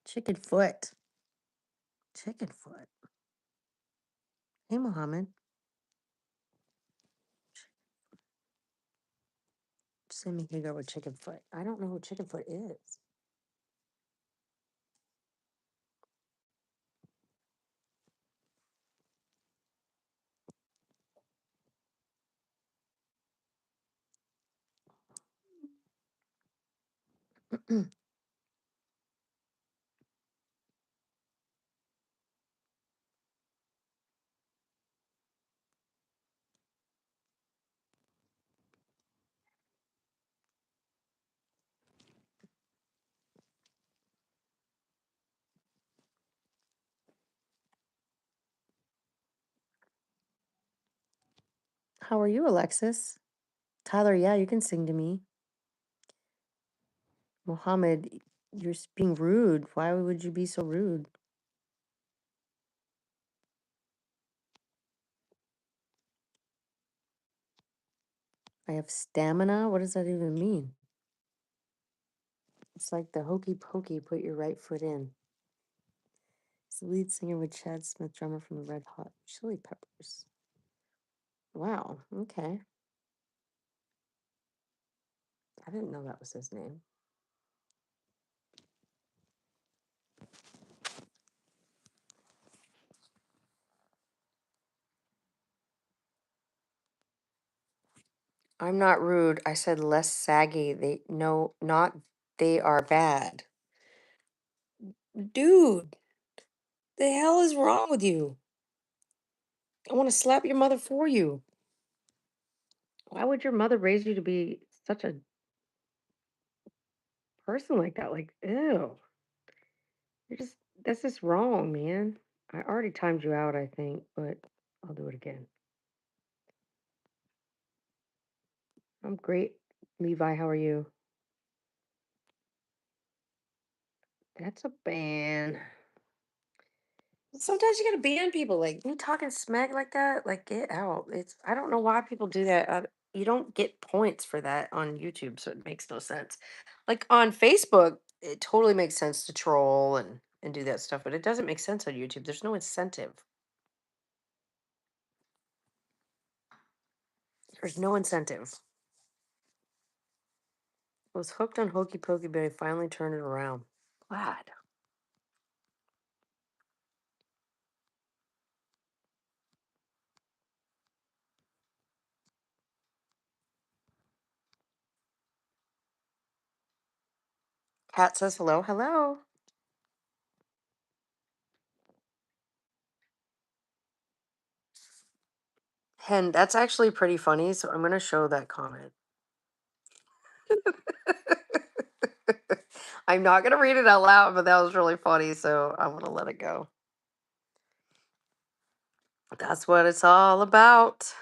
Chicken Foot. Chicken Foot. Hey, Mohammed. Sammy Hagar with Chicken Foot. I don't know who Chicken Foot is. How are you, Alexis? Tyler, yeah, you can sing to me. Mohammed, you're being rude. Why would you be so rude? I have stamina. What does that even mean? It's like the hokey pokey, put your right foot in. He's the lead singer with Chad Smith, drummer from the Red Hot Chili Peppers. Wow, okay. I didn't know that was his name. I'm not rude. I said less saggy. They no, not they are bad. Dude, the hell is wrong with you? I want to slap your mother for you. Why would your mother raise you to be such a person like that? Like, ew. You're just that's just wrong, man. I already timed you out, I think, but I'll do it again. I'm great. Levi, how are you? That's a ban. Sometimes you gotta ban people. Like you talking smack like that, like get out. It's I don't know why people do that. You don't get points for that on YouTube, so it makes no sense. Like on Facebook, it totally makes sense to troll and do that stuff, but it doesn't make sense on YouTube. There's no incentive. There's no incentive. I was hooked on Hokey Pokey, but I finally turned it around. Glad. Pat says hello, hello. Hen, that's actually pretty funny, so I'm gonna show that comment. I'm not gonna read it out loud, but that was really funny, so I'm gonna let it go. That's what it's all about.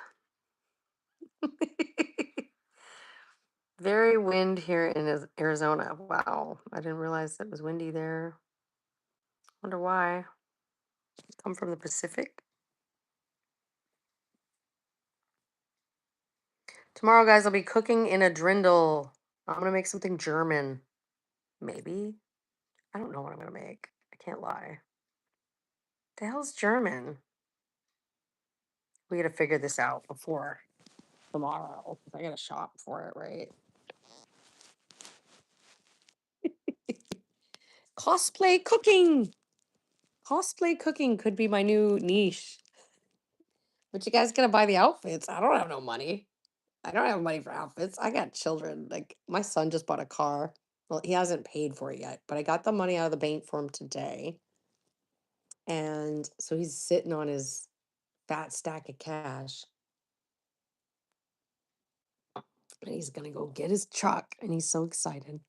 Very wind here in Arizona. Wow, I didn't realize it was windy there. Wonder why. Come from the Pacific. Tomorrow, guys, I'll be cooking in a drindle. I'm gonna make something German. Maybe. I don't know what I'm gonna make. I can't lie. The hell's German? We gotta figure this out before tomorrow. I gotta shop for it, right? Cosplay cooking. Cosplay cooking could be my new niche. But you guys gonna buy the outfits? I don't have no money. I don't have money for outfits. I got children. Like my son just bought a car. Well, he hasn't paid for it yet, but I got the money out of the bank for him today. And so he's sitting on his fat stack of cash. And he's gonna go get his truck. And he's so excited.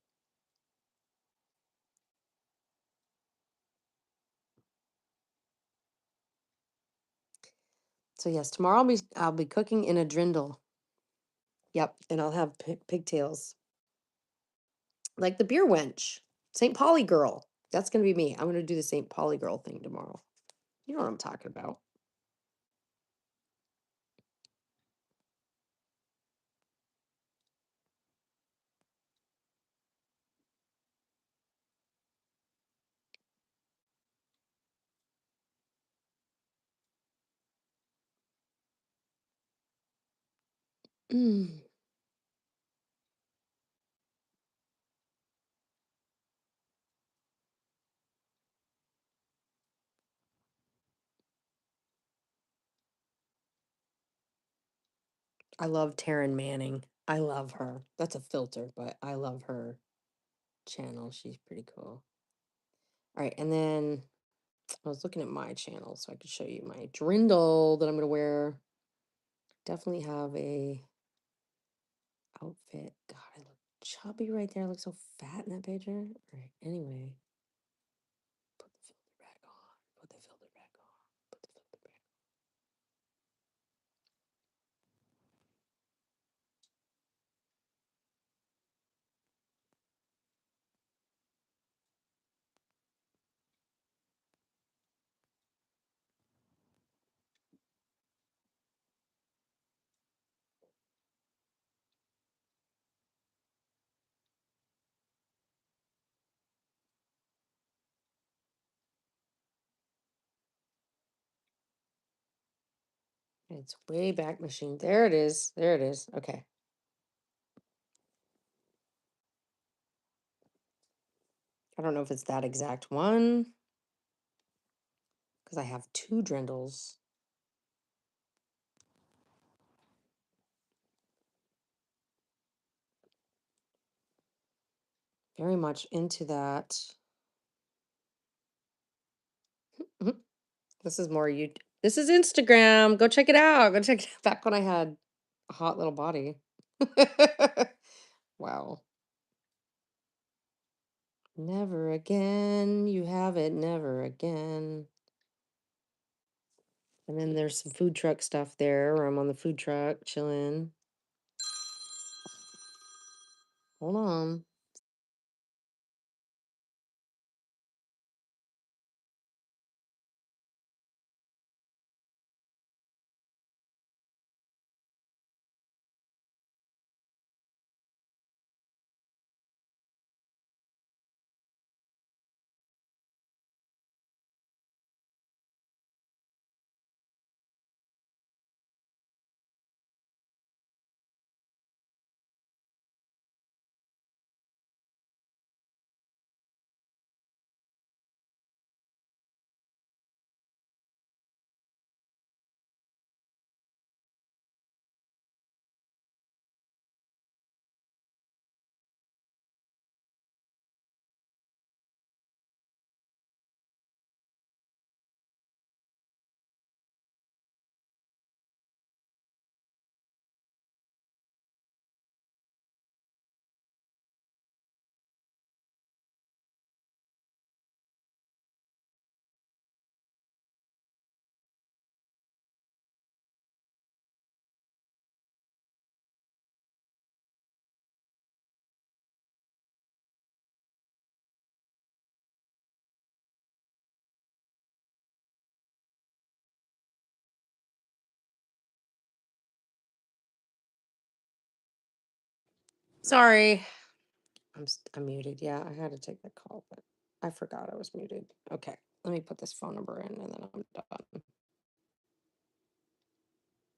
So yes, tomorrow I'll be cooking in a drindle. Yep, and I'll have pigtails. Like the beer wench. St. Polly girl. That's gonna be me. I'm gonna do the St. Polly girl thing tomorrow. You know what I'm talking about. Mm. I love Taryn Manning. I love her. That's a filter, but I love her channel. She's pretty cool. All right, and then I was looking at my channel so I could show you my drindle that I'm gonna wear. Definitely have a outfit. God, I look chubby right there. I look so fat in that picture. All right, anyway. Put the filter back on. Put the filter back on. Put the filter back on. It's way back machine. There it is. There it is. Okay. I don't know if it's that exact one because I have two drindles. Very much into that. Mhm. This is more you. This is Instagram. Go check it out. Go check it out. Back when I had a hot little body. Wow. Never again. You have it. Never again. And then there's some food truck stuff there where I'm on the food truck chilling. Hold on. Sorry. I'm muted. Yeah, I had to take that call, but I forgot I was muted. Okay, let me put this phone number in and then I'm done.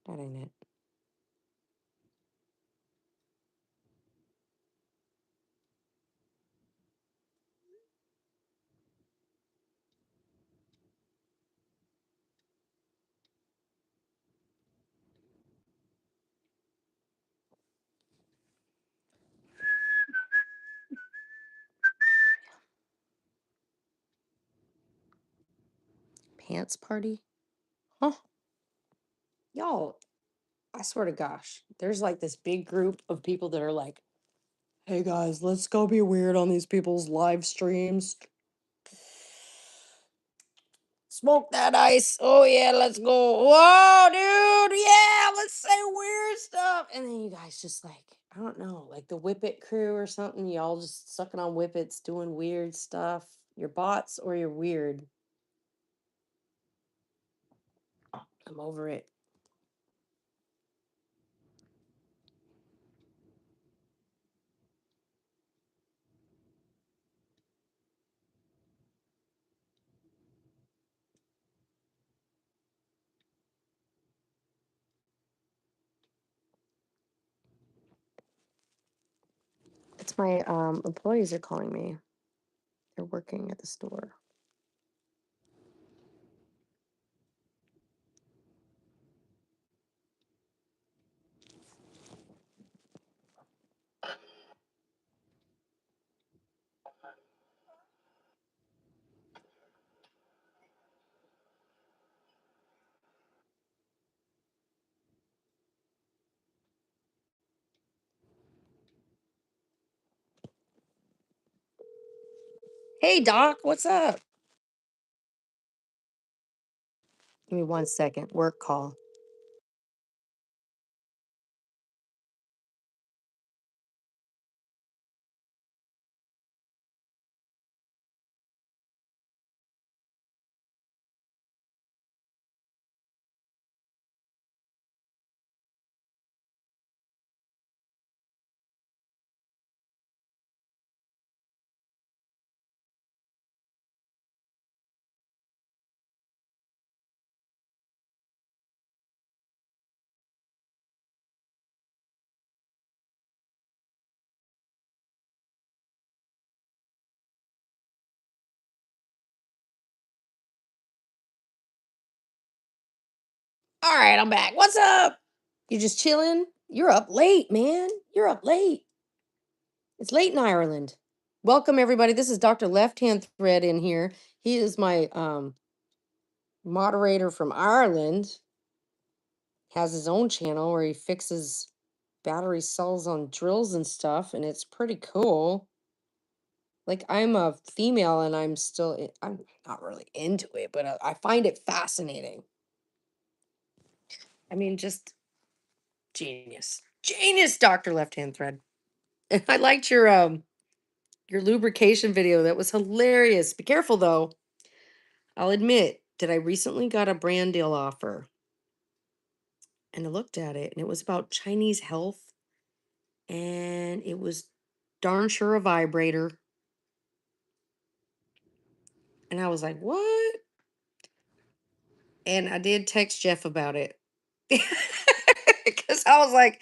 That ain't it. Pants party? Huh? Y'all, I swear to gosh, there's like this big group of people that are like, hey guys, let's go be weird on these people's live streams. Smoke that ice. Oh yeah, let's go. Whoa, dude. Yeah, let's say weird stuff. And then you guys just like, I don't know, like the Whippet crew or something. Y'all just sucking on whippets, doing weird stuff. You're bots or you're weird. I'm over it. It's my employees are calling me. They're working at the store. Hey Doc, what's up? Give me 1 second. Work call. All right, I'm back. What's up? You just chilling? You're up late, man. You're up late. It's late in Ireland. Welcome everybody. This is Dr. Left Hand Thread in here. He is my moderator from Ireland. Has his own channel where he fixes battery cells on drills and stuff, and it's pretty cool. Like I'm a female and I'm not really into it, but I find it fascinating. I mean, just genius. Genius, Dr. Left Hand Thread. And I liked your lubrication video. That was hilarious. Be careful though. I'll admit that I recently got a brand deal offer and I looked at it and it was about Chinese health and it was darn sure a vibrator. And I was like, what? And I did text Jeff about it because I was like,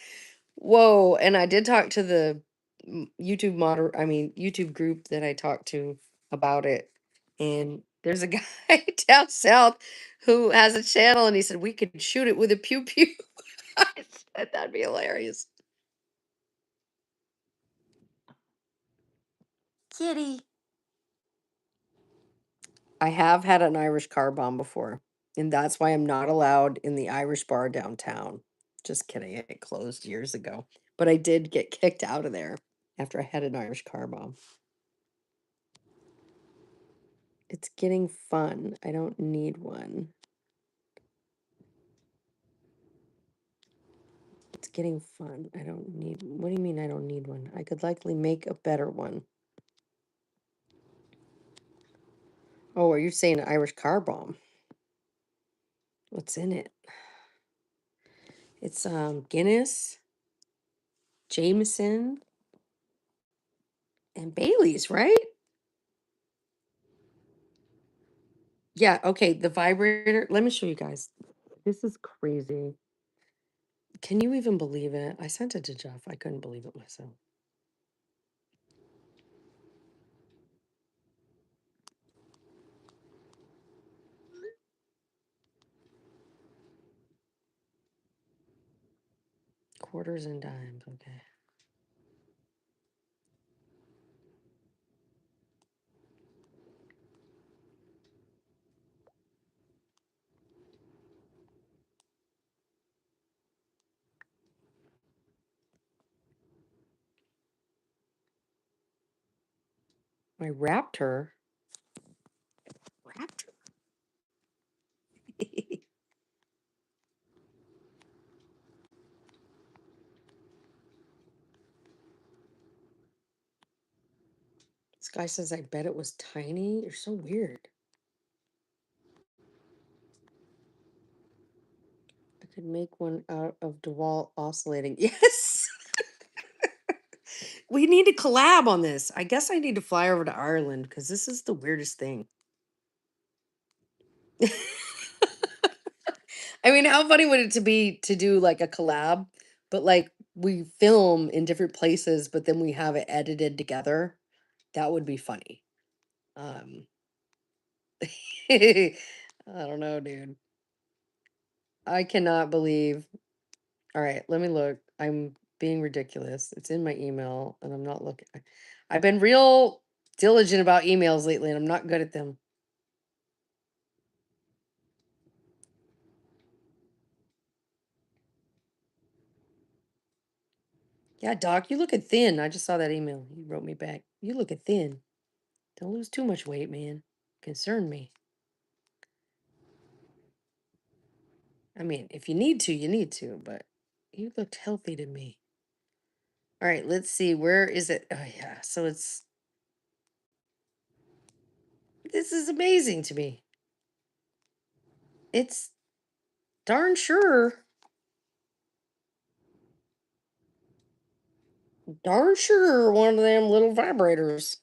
whoa. And I did talk to the YouTube group that I talked to about it. And there's a guy down south who has a channel and he said we could shoot it with a pew pew. I said that'd be hilarious. Kitty. I have had an Irish car bomb before, and that's why I'm not allowed in the Irish bar downtown. Just kidding, it closed years ago. But I did get kicked out of there after I had an Irish car bomb. It's getting fun. I don't need one. It's getting fun. I don't need. What do you mean I don't need one? I could likely make a better one. Oh, are you saying an Irish car bomb? What's in it? It's Guinness, Jameson, And Bailey's, right? Yeah, okay, the vibrator. Let me show you guys. This is crazy. Can you even believe it? I sent it to Jeff. I couldn't believe it myself. Quarters and dimes, okay. My raptor. Raptor. This guy says, I bet it was tiny. You're so weird. I could make one out of DeWalt oscillating. Yes. We need to collab on this. I guess I need to fly over to Ireland because this is the weirdest thing. I mean, how funny would it to be to do like a collab, but like we film in different places, but then we have it edited together? That would be funny. Um, I don't know, dude. I cannot believe. All right, let me look. I'm being ridiculous. It's in my email and I'm not looking. I've been real diligent about emails lately and I'm not good at them. Yeah, Doc, you looking thin. I just saw that email. You wrote me back. You looking thin. Don't lose too much weight, man. Concern me. I mean, if you need to, you need to, but you looked healthy to me. All right, let's see. Where is it? Oh, yeah. So this is amazing to me. It's darn sure one of them little vibrators.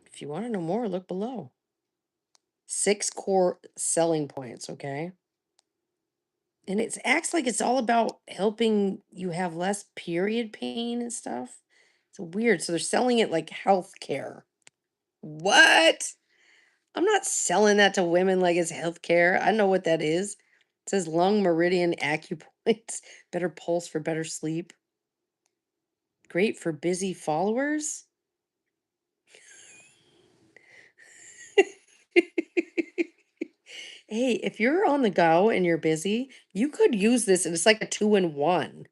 If you want to know more, look below. 6 core selling points, okay? And it acts like it's all about helping you have less period pain and stuff. It's weird. So they're selling it like healthcare. What? I'm not selling that to women like it's healthcare. I know what that is. It says lung meridian acupoints, better pulse for better sleep. Great for busy followers. Hey, if you're on the go and you're busy, you could use this and it's like a 2-in-1.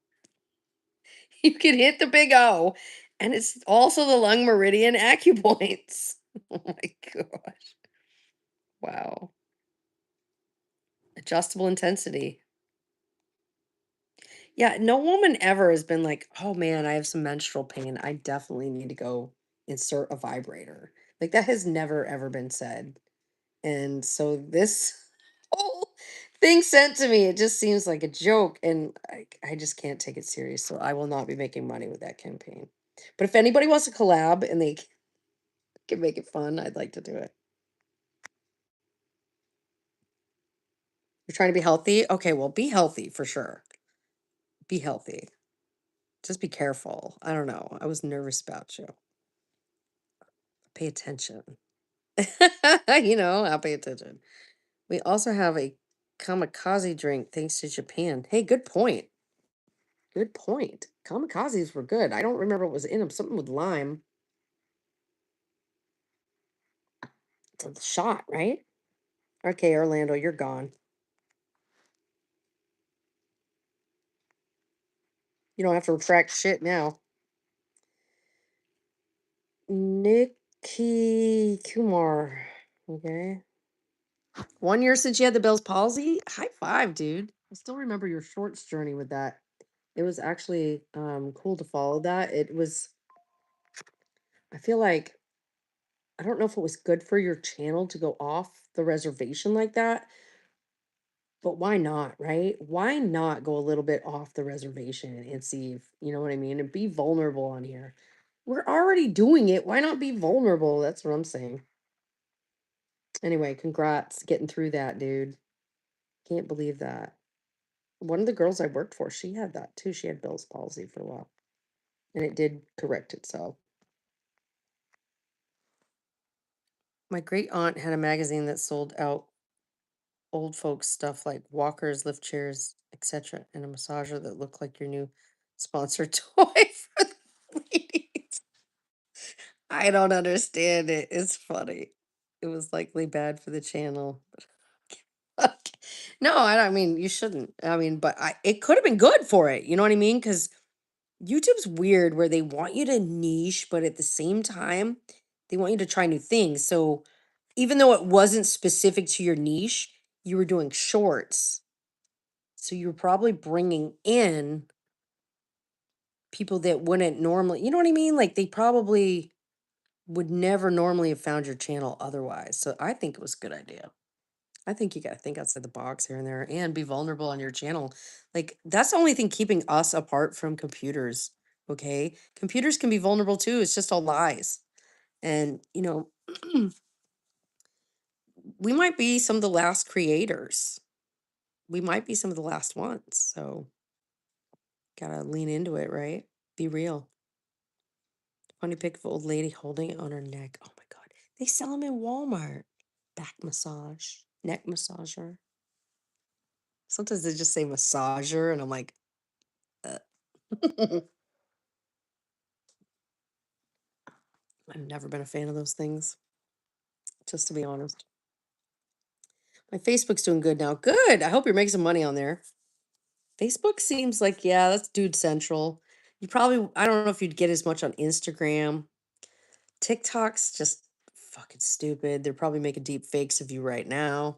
You could hit the big O and it's also the lung meridian acupoints. Oh my gosh. Wow. Adjustable intensity. Yeah, no woman ever has been like, "Oh man, I have some menstrual pain. I definitely need to go insert a vibrator." Like that has never ever been said. And so this whole thing sent to me, it just seems like a joke and I just can't take it serious. So I will not be making money with that campaign. But if anybody wants to collab and they can make it fun, I'd like to do it. You're trying to be healthy? Okay, well, be healthy for sure. Be healthy. Just be careful. I don't know. I was nervous about you. Pay attention. I'll pay attention. We also have a kamikaze drink thanks to Japan. Hey, good point. Good point. Kamikazes were good. I don't remember what was in them. Something with lime. It's a shot, right? Okay, Orlando, you're gone. You don't have to retract shit now. Nikki Kumar. Okay. 1 year since you had the Bell's palsy? High five, dude. I still remember your shorts journey with that. It was actually cool to follow that. I feel like, I don't know if it was good for your channel to go off the reservation like that, But why not, right? Why not go a little bit off the reservation and see if, you know what I mean, and be vulnerable on here? We're already doing it. Why not be vulnerable? That's what I'm saying. Anyway, congrats getting through that, dude. Can't believe that. One of the girls I worked for, she had that too. She had Bell's palsy for a while, and it did correct itself. My great aunt had a magazine that sold out old folks stuff like walkers, lift chairs, etc., and a massager that looked like your new sponsored toy for the ladies. I don't understand it. It's funny. It was likely bad for the channel. Okay. No, I don't mean you shouldn't. I mean, but it could have been good for it. You know what I mean? Because YouTube's weird where they want you to niche, but at the same time, they want you to try new things. So even though it wasn't specific to your niche, you were doing shorts. So you were probably bringing in people that wouldn't normally, you know what I mean? Like they probably would never normally have found your channel otherwise. So I think it was a good idea. I think you got to think outside the box here and there and be vulnerable on your channel. Like that's the only thing keeping us apart from computers. Okay. Computers can be vulnerable too. It's just all lies. And, we might be some of the last creators. We might be some of the last ones. So gotta lean into it, right? Be real. Funny pic of old lady holding it on her neck. Oh my God. They sell them in Walmart. Back massage, neck massager. Sometimes they just say massager, and I'm like, uh. I've never been a fan of those things, just to be honest. My Facebook's doing good now. Good. I hope you're making some money on there. Facebook seems like, yeah, that's dude central. You probably, I don't know if you'd get as much on Instagram. TikTok's just fucking stupid. They're probably making deep fakes of you right now.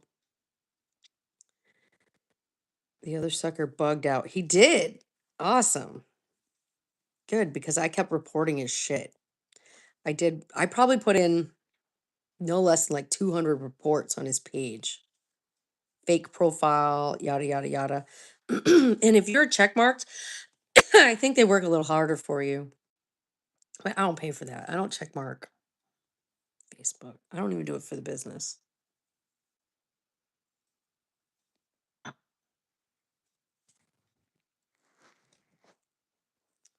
The other sucker bugged out. He did. Awesome. Good, because I kept reporting his shit. I did. I probably put in no less than like 200 reports on his page. Fake profile, yada, yada, yada. And if you're checkmarked, I think they work a little harder for you. But I don't pay for that. I don't checkmark Facebook. I don't even do it for the business.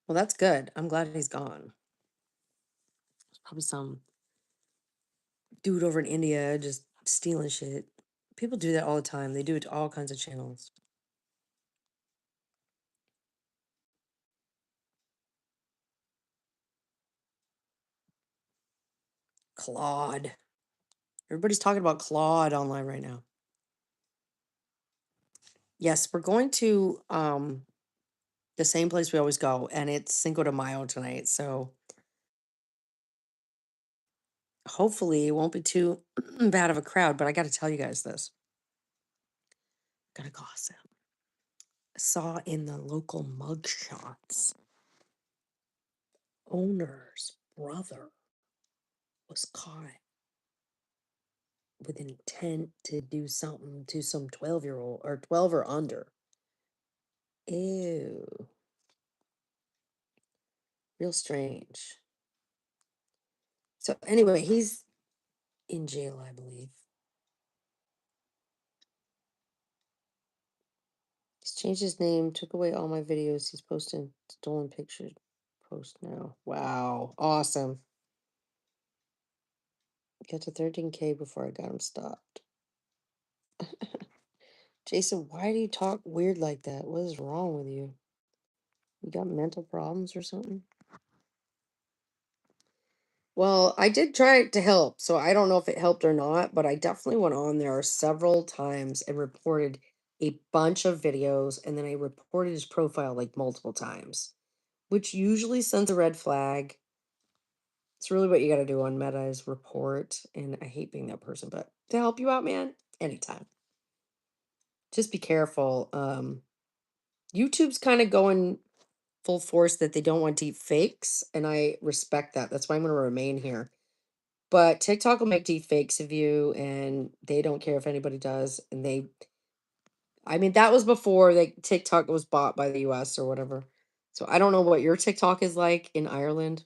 Well, that's good. I'm glad he's gone. There's probably some dude over in India just stealing shit. People do that all the time. They do it to all kinds of channels. Claude. Everybody's talking about Claude online right now. Yes, we're going to the same place we always go, and it's Cinco de Mayo tonight. So hopefully it won't be too bad of a crowd. But I got to tell you guys this. Gotta gossip. Saw in the local mug shots, owner's brother was caught with intent to do something to some 12-year-old or 12 or under. Ew. Real strange. So anyway, he's in jail, I believe. He's changed his name, took away all my videos. He's posting stolen pictures. Post now. Wow. Awesome. Got to 13K before I got him stopped. Jason, why do you talk weird like that? What is wrong with you? You got mental problems or something? Well, I did try to help, so I don't know if it helped or not, but I definitely went on there several times and reported a bunch of videos, and then I reported his profile like multiple times, which usually sends a red flag. It's really what you got to do on Meta is report, and I hate being that person, but to help you out, man, anytime. Just be careful. YouTube's kind of going full force that they don't want deep fakes, and I respect that. That's why I'm going to remain here. But TikTok will make deep fakes of you, and they don't care if anybody does. And I mean, that was before like TikTok was bought by the US or whatever. So I don't know what your TikTok is like in Ireland,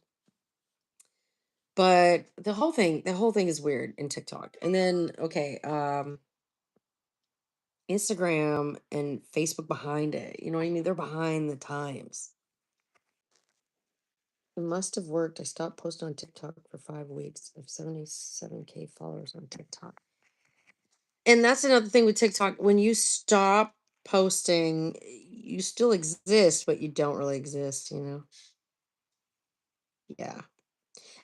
but the whole thing is weird in TikTok. And then okay, Instagram and Facebook behind it. You know what I mean? They're behind the times. It must have worked. I stopped posting on TikTok for 5 weeks. I have 77K followers on TikTok. And that's another thing with TikTok. When you stop posting, you still exist, but you don't really exist, you know? Yeah.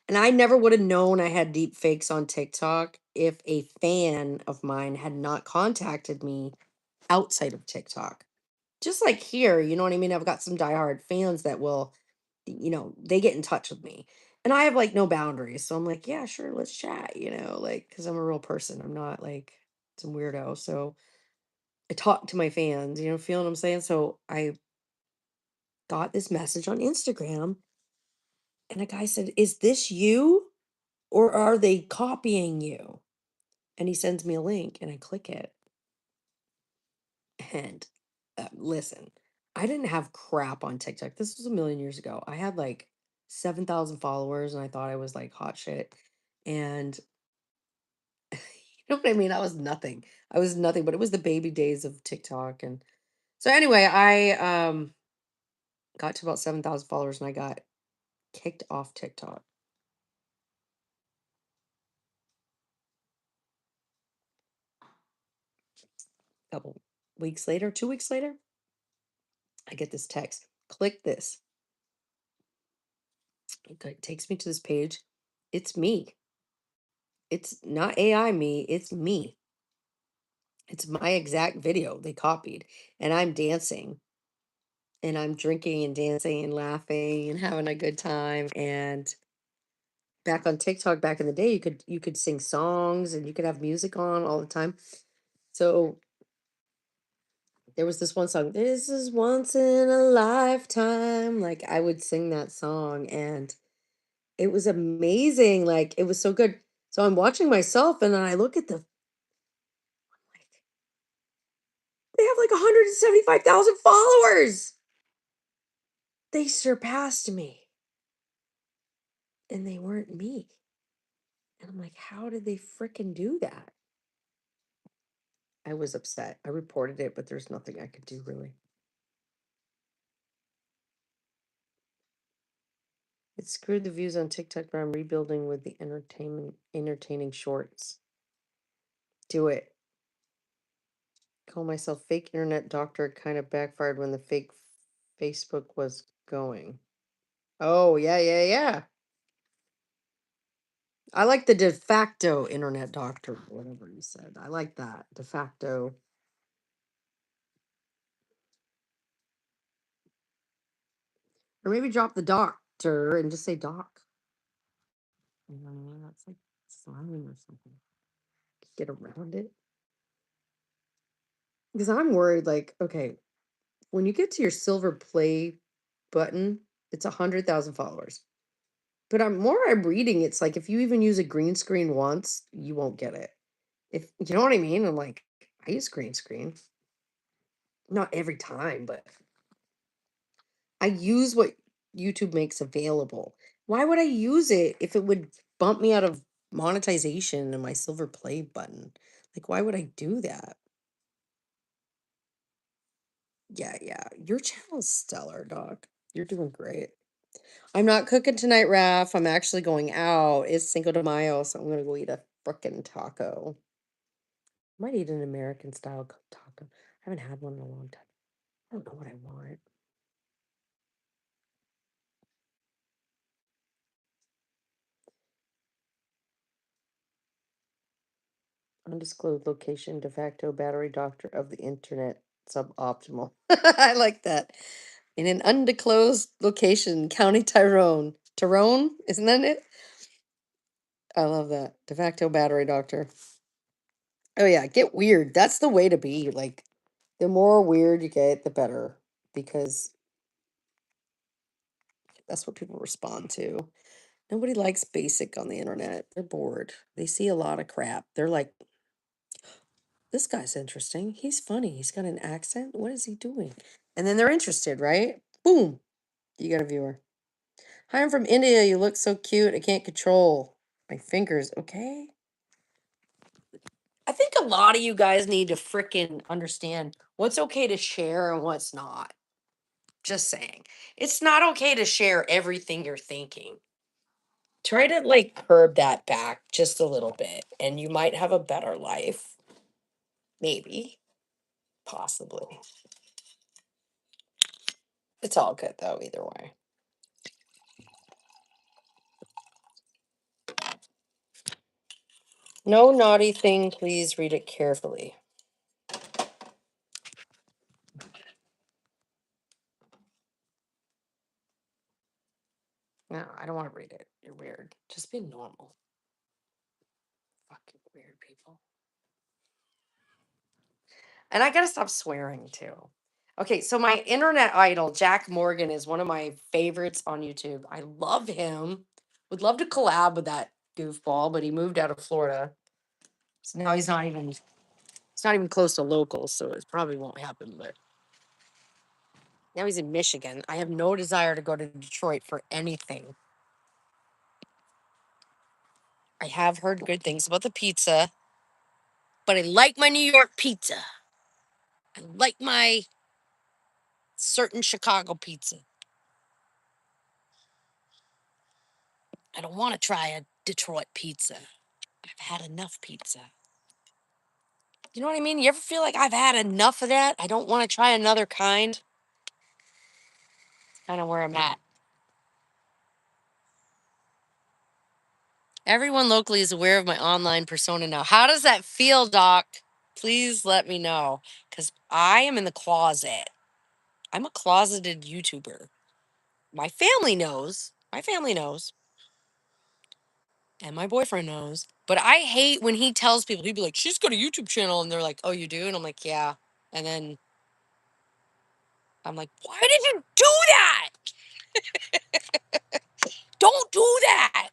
And I never would have known I had deep fakes on TikTok if a fan of mine had not contacted me outside of TikTok. Just like here, you know what I mean? I've got some diehard fans that will, they get in touch with me. And I have like no boundaries. So I'm like, yeah, sure, let's chat, like, because I'm a real person. I'm not like some weirdo. So I talk to my fans, feel what I'm saying? So I got this message on Instagram and a guy said, "Is this you or are they copying you?" And he sends me a link and I click it. And listen, I didn't have crap on TikTok. This was a million years ago. I had like 7,000 followers and I thought I was like hot shit. And you know what I mean? I was nothing. I was nothing, but it was the baby days of TikTok. And so anyway, I got to about 7,000 followers and I got kicked off TikTok. A couple weeks later, 2 weeks later, I get this text. Click this. It takes me to this page. It's me. It's not AI me, it's me. It's my exact video they copied. And I'm dancing and I'm drinking and dancing and laughing and having a good time. And back on TikTok back in the day, you could sing songs and you could have music on all the time. So there was this one song, "This is once in a lifetime." Like I would sing that song and it was amazing. Like it was so good. So I'm watching myself and then I look at the like they have like 175,000 followers. They surpassed me and they weren't me. And I'm like, how did they fricking do that? I was upset. I reported it, but there's nothing I could do really. It screwed the views on TikTok, but I'm rebuilding with the entertaining shorts. Do it. Call myself fake internet doctor. Kind of backfired when the fake Facebook was going. Oh, yeah, yeah, yeah. I like the de facto internet doctor, whatever you said. I like that. De facto. Or maybe drop the doctor and just say doc. You know, that's like slang or something. Get around it. Because I'm worried, like, okay, when you get to your silver play button, it's 100,000 followers. But I'm reading, it's like if you even use a green screen once, you won't get it. If you know what I mean? I'm like, I use green screen. Not every time, but I use what YouTube makes available. Why would I use it if it would bump me out of monetization and my silver play button? Like, why would I do that? Yeah, yeah. Your channel's stellar, dog. You're doing great. I'm not cooking tonight, Raf. I'm actually going out. It's Cinco de Mayo, so I'm gonna go eat a frickin' taco. Might eat an American style taco. I haven't had one in a long time. I don't know what I want. Undisclosed location, de facto battery doctor of the internet, suboptimal. I like that. In an undisclosed location, County Tyrone. Tyrone? Isn't that it? I love that. De facto battery doctor. Oh yeah, get weird. That's the way to be. Like the more weird you get, the better. Because that's what people respond to. Nobody likes basic on the internet. They're bored. They see a lot of crap. They're like, This guy's interesting. He's funny. He's got an accent. What is he doing? And then they're interested, right? Boom. You got a viewer. Hi, I'm from India. You look so cute. I can't control my fingers. Okay. I think a lot of you guys need to frickin' understand what's okay to share and what's not. Just saying. It's not okay to share everything you're thinking. Try to like curb that back just a little bit, and you might have a better life. Maybe. Possibly. It's all good though, either way. No naughty thing, please read it carefully. No, I don't want to read it. You're weird. Just be normal. Fucking weird people. And I gotta stop swearing too. Okay, so my internet idol, Jack Morgan, is one of my favorites on YouTube. I love him. Would love to collab with that goofball, but he moved out of Florida. So now he's not even close to local, so it probably won't happen. But now he's in Michigan. I have no desire to go to Detroit for anything. I have heard good things about the pizza, but I like my New York pizza. I like my certain Chicago pizza. I don't want to try a Detroit pizza. I've had enough pizza. You know what I mean? You ever feel like I've had enough of that? I don't want to try another kind. Kind of where I'm at. Everyone locally is aware of my online persona now. How does that feel, Doc? Please let me know. Because I am in the closet. I'm a closeted YouTuber. My family knows. My family knows. And my boyfriend knows. But I hate when he tells people, he'd be like, she's got a YouTube channel. And they're like, oh, you do? And I'm like, yeah. And then I'm like, why did you do that? Don't do that.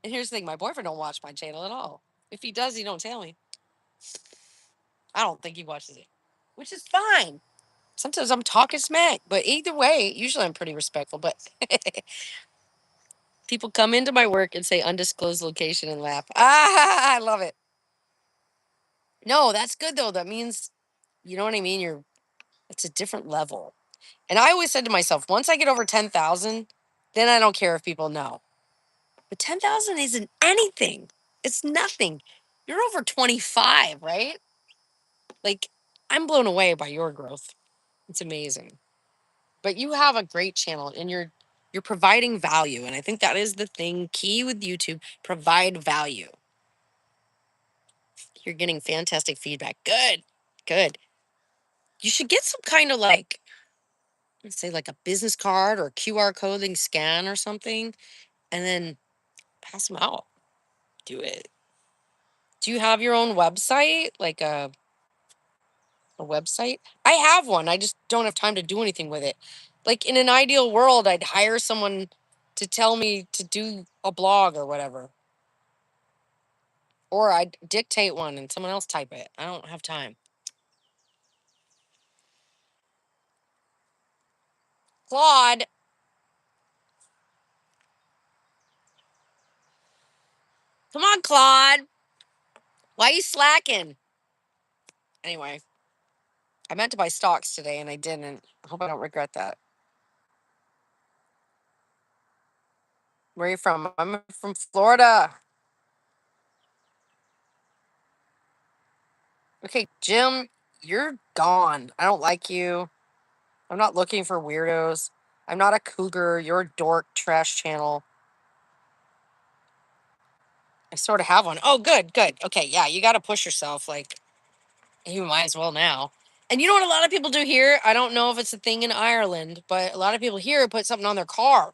And here's the thing, my boyfriend don't watch my channel at all. If he does, he don't tell me. I don't think he watches it, which is fine. Sometimes I'm talking smack, but either way, usually I'm pretty respectful. But people come into my work and say undisclosed location and laugh. Ah, I love it. No, that's good though. That means, you know what I mean? It's a different level. And I always said to myself, once I get over 10,000, then I don't care if people know. But 10,000 isn't anything. It's nothing. You're over 25, right? Like, I'm blown away by your growth. It's amazing. But you have a great channel and you're providing value. And I think that is the thing key with YouTube, provide value. You're getting fantastic feedback. Good. Good. You should get some kind of like, let's say like a business card or a QR code they can scan or something and then pass them out. Do it. Do you have your own website? Like a website? I have one. I just don't have time to do anything with it. Like in an ideal world, I'd hire someone to tell me to do a blog or whatever. Or I'd dictate one and someone else type it. I don't have time. Claude, come on, Claude. Why you slacking? Anyway, I meant to buy stocks today and I didn't. I hope I don't regret that. Where are you from? I'm from Florida. Okay, Jim, you're gone. I don't like you. I'm not looking for weirdos. I'm not a cougar. You're a dork trash channel. I sort of have one. Oh, good, good. Okay, yeah, you got to push yourself. Like, you might as well now. And you know what a lot of people do here? I don't know if it's a thing in Ireland, but a lot of people here put something on their car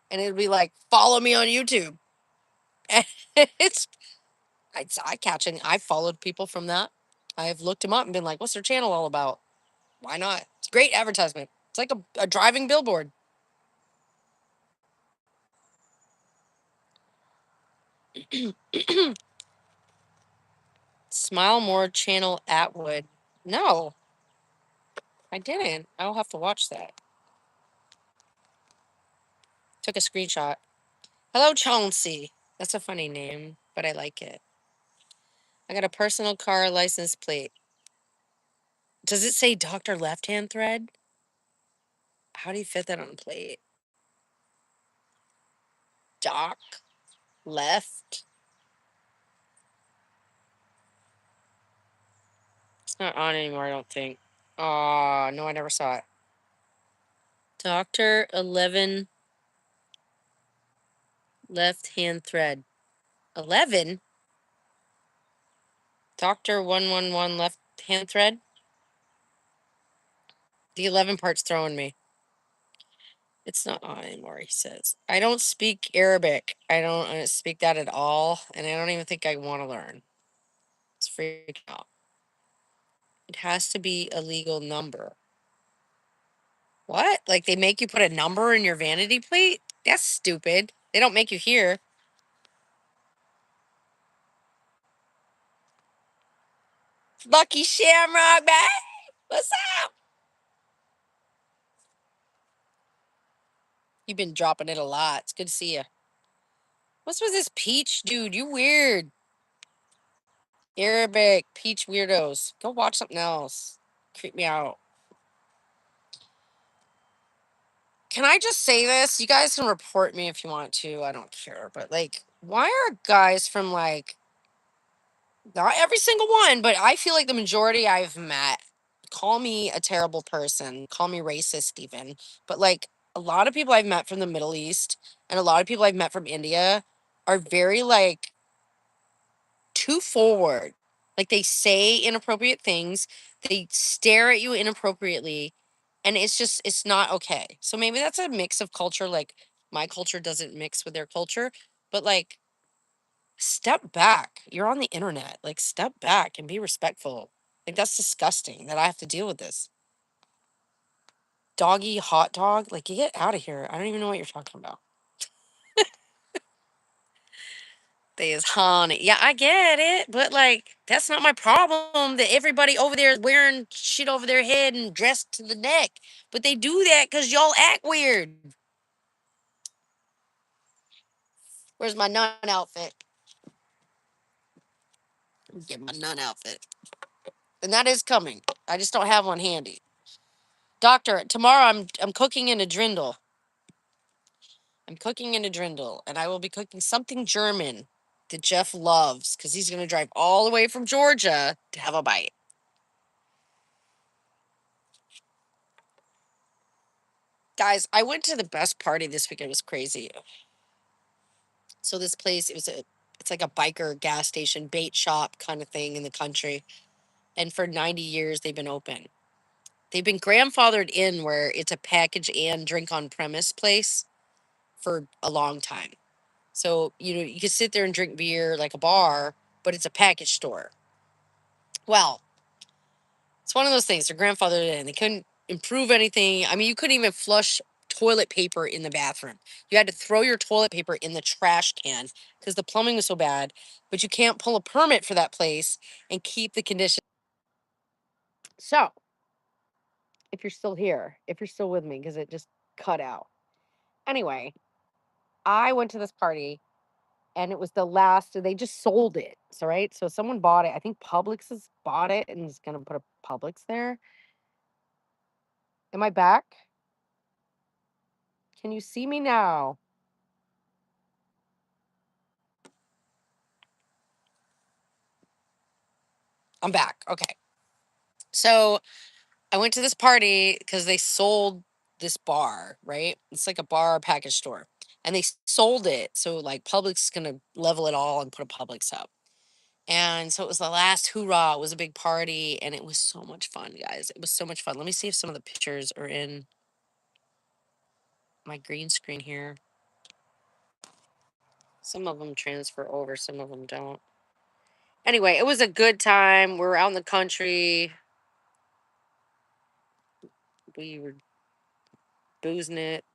and it'd be like, follow me on YouTube. And it's, it's eye catching. I've followed people from that. I've looked them up and been like, what's their channel all about? Why not? It's great advertisement. It's like a driving billboard. Smile More channel Atwood. No, I didn't. I'll have to watch that. Took a screenshot. Hello, Chauncey. That's a funny name, but I like it. I got a personal car license plate. Does it say Dr. Left Hand Thread? How do you fit that on a plate? Doc Left. It's not on anymore, I don't think. Oh, no, I never saw it. Dr. 11 Left Hand Thread. 11? Dr. 111 Left Hand Thread? The 11 part's throwing me. It's not on anymore, he says. I don't speak Arabic. I don't speak that at all, and I don't even think I want to learn. It's freaking out. It has to be a legal number. What? Like they make you put a number in your vanity plate? That's stupid. They don't make you here. Lucky Shamrock, man. What's up? You've been dropping it a lot. It's good to see you. What's with this peach dude? You weird. Arabic peach weirdos. Go watch something else. Creep me out. Can I just say this? You guys can report me if you want to. I don't care. But like, why are guys from like not every single one, but I feel like the majority I've met call me a terrible person, call me racist even. But like a lot of people I've met from the Middle East and a lot of people I've met from India are very like too forward. Like they say inappropriate things, they stare at you inappropriately, and it's not okay. So maybe that's a mix of culture. Like my culture doesn't mix with their culture, but like step back. You're on the internet. Like step back and be respectful. Like that's disgusting that I have to deal with this. Doggy hot dog. Like you get out of here. I don't even know what you're talking about. They is honey. Yeah, I get it, but like that's not my problem. That everybody over there is wearing shit over their head and dressed to the neck, but they do that because y'all act weird. Where's my nun outfit? Get my nun outfit, and that is coming. I just don't have one handy. Doctor, tomorrow I'm cooking in a drindle. I'm cooking in a drindle, and I will be cooking something German that Jeff loves because he's going to drive all the way from Georgia to have a bite. Guys, I went to the best party this weekend. It was crazy. So this place, it's like a biker gas station, bait shop kind of thing in the country. And for 90 years they've been open. They've been grandfathered in where it's a package and drink on premise place for a long time. So, you can sit there and drink beer like a bar, but it's a package store. Well, it's one of those things. They're grandfathered in. They couldn't improve anything. I mean, you couldn't even flush toilet paper in the bathroom. You had to throw your toilet paper in the trash can because the plumbing was so bad. But you can't pull a permit for that place and keep the condition. So, if you're still here, if you're still with me, because it just cut out. Anyway, I went to this party and it was the last, they just sold it. So, right. So, someone bought it. I think Publix has bought it and is going to put a Publix there. Am I back? Can you see me now? I'm back. Okay. So I went to this party because they sold this bar, right? It's like a bar package store. And they sold it. So like Publix is gonna level it all and put a Publix up. And so it was the last hoorah. It was a big party and it was so much fun, guys. It was so much fun. Let me see if some of the pictures are in my green screen here. Some of them transfer over, some of them don't. Anyway, it was a good time. We were out in the country. We were boozing it.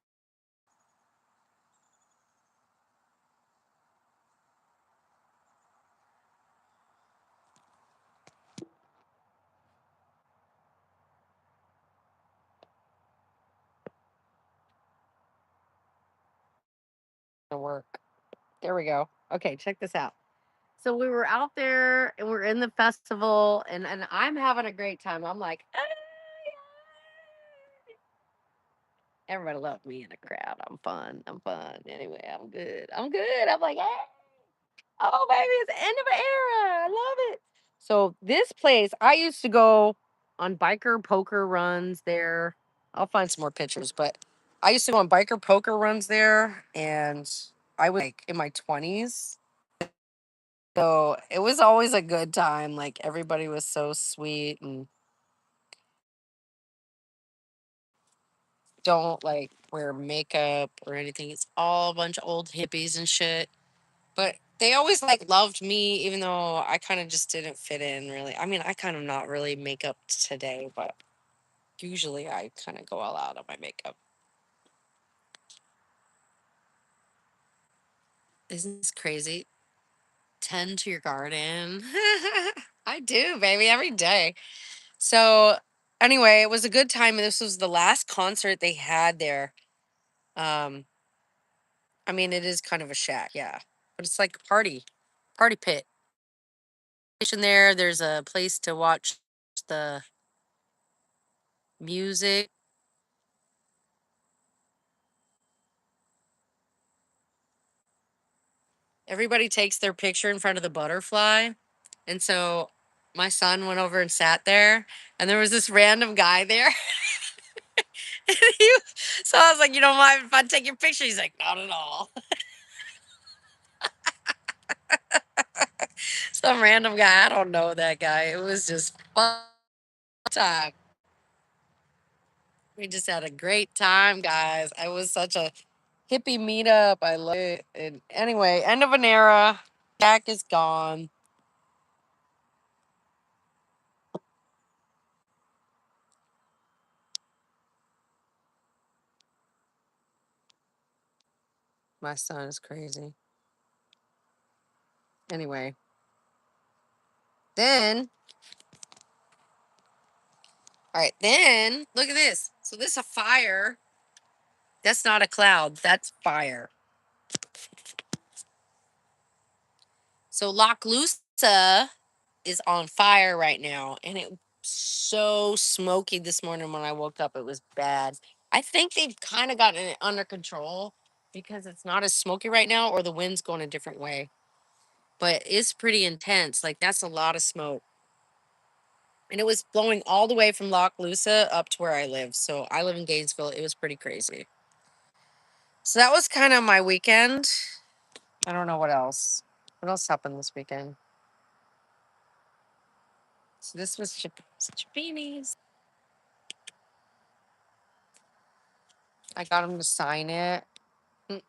work. There we go. Okay, check this out. So we were out there and we're in the festival and I'm having a great time. I'm like, "Ah, everybody loved me in the crowd. I'm fun. I'm fun. Anyway, I'm good. I'm good. I'm like, hey, oh baby, it's the end of an era. I love it. So this place, I used to go on biker poker runs there. I'll find some more pictures, but I used to go on biker poker runs there, and I was like in my 20s. So it was always a good time. Like everybody was so sweet and don't like wear makeup or anything. It's all a bunch of old hippies and shit. But they always like loved me, even though I kind of just didn't fit in really. I mean, I kind of not really makeup today, but usually I kind of go all out on my makeup. Isn't this crazy? Tend to your garden. I do, baby, every day. So anyway, it was a good time. And this was the last concert they had there. Um, I mean, it is kind of a shack, yeah, but it's like a party pit. There, there's a place to watch the music. Everybody takes their picture in front of the butterfly. And so my son went over and sat there, and there was this random guy there. And so I was like, you don't mind if I take your picture? He's like, not at all. Some random guy. I don't know that guy. It was just fun time. We just had a great time, guys. It was such a hippie meetup. I love it. And anyway, end of an era. Jack is gone. My son is crazy. Anyway, then, all right, then look at this. So this is a fire. That's not a cloud. That's fire. So Loch Lusa is on fire right now, and it was so smoky this morning when I woke up. It was bad. I think they've kind of gotten it under control because it's not as smoky right now, or the wind's going a different way. But it's pretty intense. Like that's a lot of smoke, and it was blowing all the way from Loch Lusa up to where I live. So I live in Gainesville. It was pretty crazy. So that was kind of my weekend. I don't know what else. What else happened this weekend? So this was Chippinis. I got him to sign it. Mm,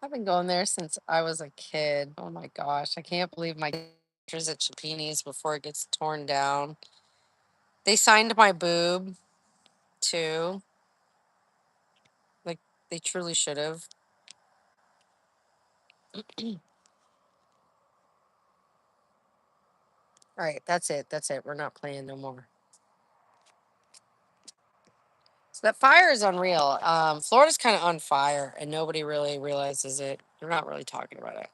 I've been going there since I was a kid. Oh my gosh, I can't believe my pictures at Chippinis before it gets torn down. They signed my boob too. Like they truly should have. All right, that's it. That's it. We're not playing no more. So that fire is unreal. Florida's kind of on fire, and nobody really realizes it. They're not really talking about it.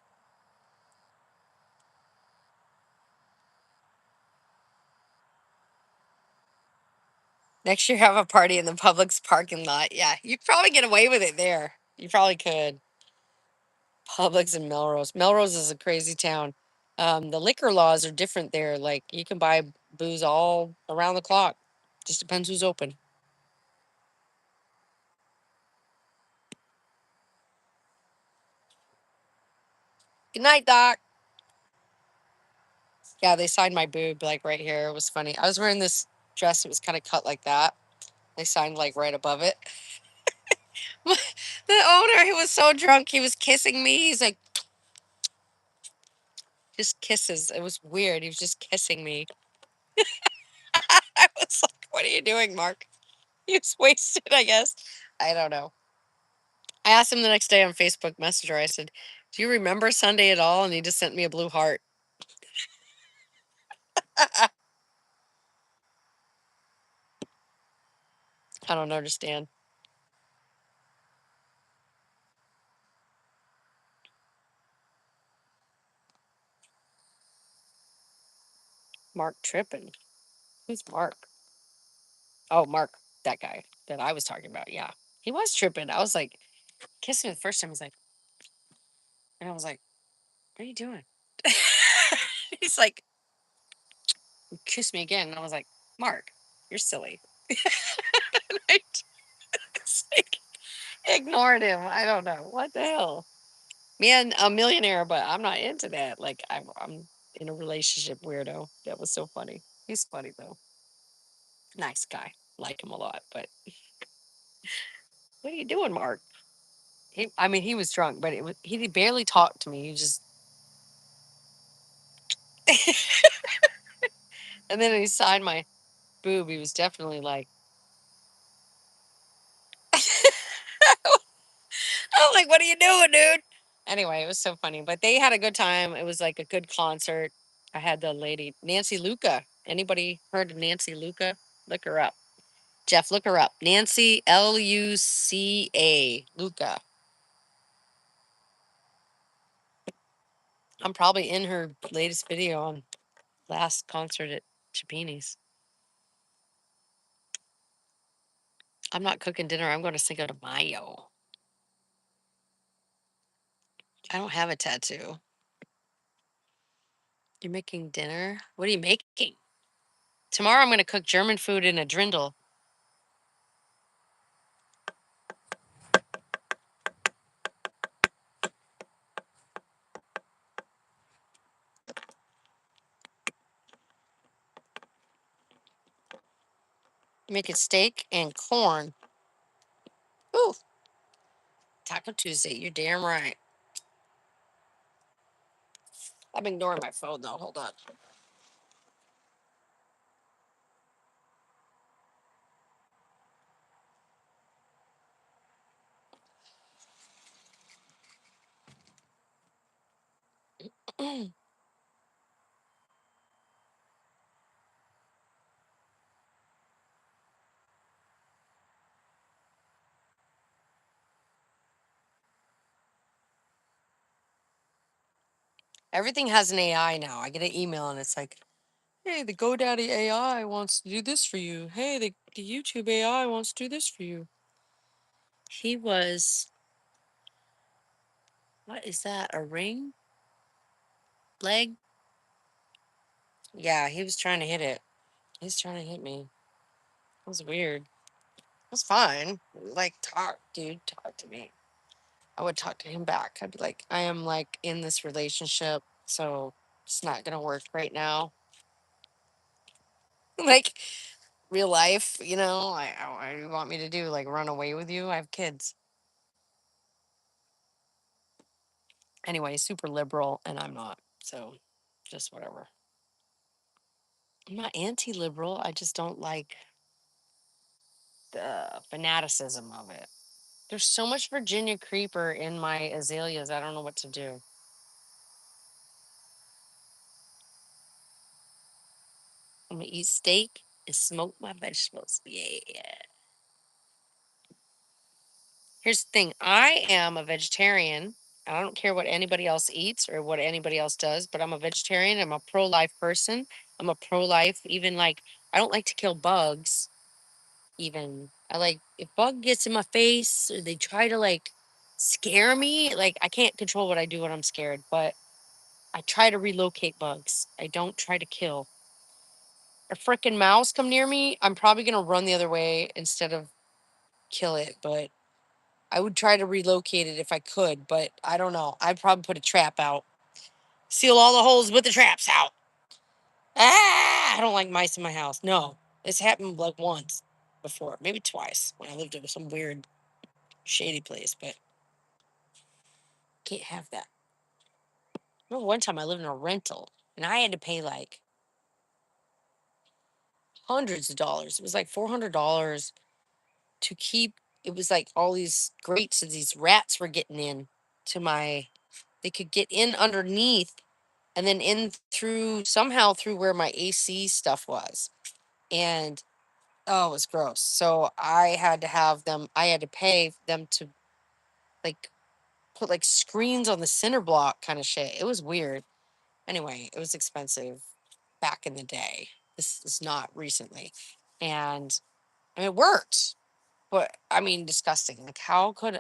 Next year, have a party in the Publix parking lot. Yeah, you'd probably get away with it there. You probably could. Publix and Melrose. Melrose is a crazy town. The liquor laws are different there. Like you can buy booze all around the clock. Just depends who's open. Good night, Doc. Yeah, they signed my boob like right here. It was funny. I was wearing this dress. It was kind of cut like that. They signed like right above it. The owner, he was so drunk. He was kissing me. He's like, just kisses. It was weird. He was just kissing me. I was like, what are you doing, Mark? He was wasted, I guess. I don't know. I asked him the next day on Facebook Messenger. I said, "Do you remember Sunday at all?" And he just sent me a blue heart. I don't understand. Mark tripping? Who's Mark? Oh, Mark, that guy that I was talking about. Yeah, he was tripping. I was like, kissed me the first time. He's like, and I was like, what are you doing? He's like, kiss me again. And I was like, Mark, you're silly. I just, like, ignored him. I don't know. What the hell? Man, a millionaire, but I'm not into that. Like, I'm in a relationship weirdo. That was so funny. He's funny, though. Nice guy. Like him a lot. But what are you doing, Mark? I mean, he was drunk, but he barely talked to me. He just, and then he signed my boob. He was definitely like, I was like, what are you doing, dude? Anyway, it was so funny. But they had a good time. It was like a good concert. I had the lady, Nancy Luca. Anybody heard of Nancy Luca? Look her up. Jeff, look her up. Nancy Luca. Luca. I'm probably in her latest video on last concert at Chipini's. I'm not cooking dinner. I'm going to Cinco de Mayo. I don't have a tattoo. You're making dinner? What are you making? Tomorrow I'm going to cook German food in a drindle. Making steak and corn. Ooh, Taco Tuesday. You're damn right. I'm ignoring my phone though. Hold on. Everything has an AI now. I get an email and it's like, hey, the GoDaddy AI wants to do this for you. Hey, the YouTube AI wants to do this for you. He was, what is that? A ring? Leg? Yeah, he was trying to hit it. He's trying to hit me. It was weird. It was fine. Like, talk, dude, talk to me. I would talk to him back. I'd be like, I am like in this relationship, so it's not gonna work right now. Like real life, you know. What do you want me to do? Like run away with you? I have kids. Anyway, super liberal, and I'm not. So, just whatever. I'm not anti-liberal. I just don't like the fanaticism of it. There's so much Virginia creeper in my azaleas. I don't know what to do. I'm gonna eat steak and smoke my vegetables. Yeah. Here's the thing. I am a vegetarian. I don't care what anybody else eats or what anybody else does, but I'm a vegetarian. I'm a pro-life person. I'm a pro-life. Even like I don't like to kill bugs. Even I like if bug gets in my face or they try to like scare me. Like I can't control what I do when I'm scared, but I try to relocate bugs. I don't try to kill. A freaking mouse come near me, I'm probably gonna run the other way instead of kill it. But I would try to relocate it if I could, but I don't know. I'd probably put a trap out. Seal all the holes with the traps out. Ah, I don't like mice in my house. No. This happened like once before, maybe twice when I lived in some weird shady place, but can't have that. I remember one time I lived in a rental and I had to pay like hundreds of dollars. It was like $400 to keep it was like all these grates and these rats were getting in to my they could get in underneath and then in through somehow through where my AC stuff was. And oh, it was gross. So I had to pay them to like put like screens on the center block kind of shit. It was weird. Anyway, it was expensive. back in the day. This is not recently. And I mean, it worked, but I mean, disgusting. Like, how could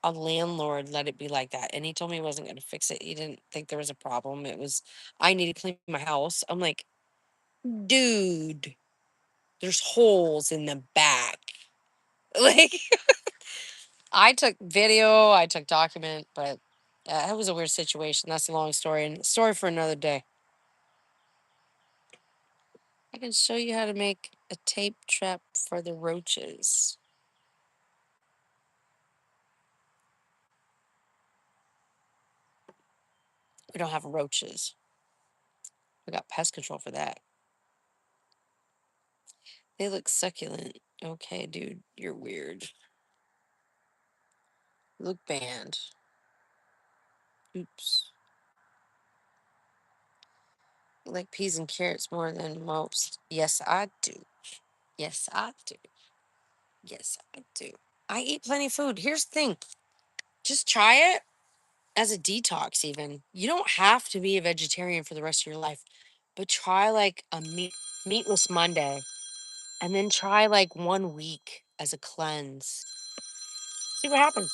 a landlord let it be like that? And he told me he wasn't going to fix it. He didn't think there was a problem. It was, I need to clean my house. I'm like, dude, there's holes in the back. Like, I took video, I took document, but it was a weird situation. That's a long story and story for another day. I can show you how to make a tape trap for the roaches. We don't have roaches. We got pest control for that. They look succulent. Okay, dude, you're weird. You look banned. Oops. You like peas and carrots more than most. Yes, I do. Yes, I do. Yes, I do. I eat plenty of food. Here's the thing. Just try it as a detox even. You don't have to be a vegetarian for the rest of your life, but try like a meatless Monday and then try like 1 week as a cleanse. See what happens.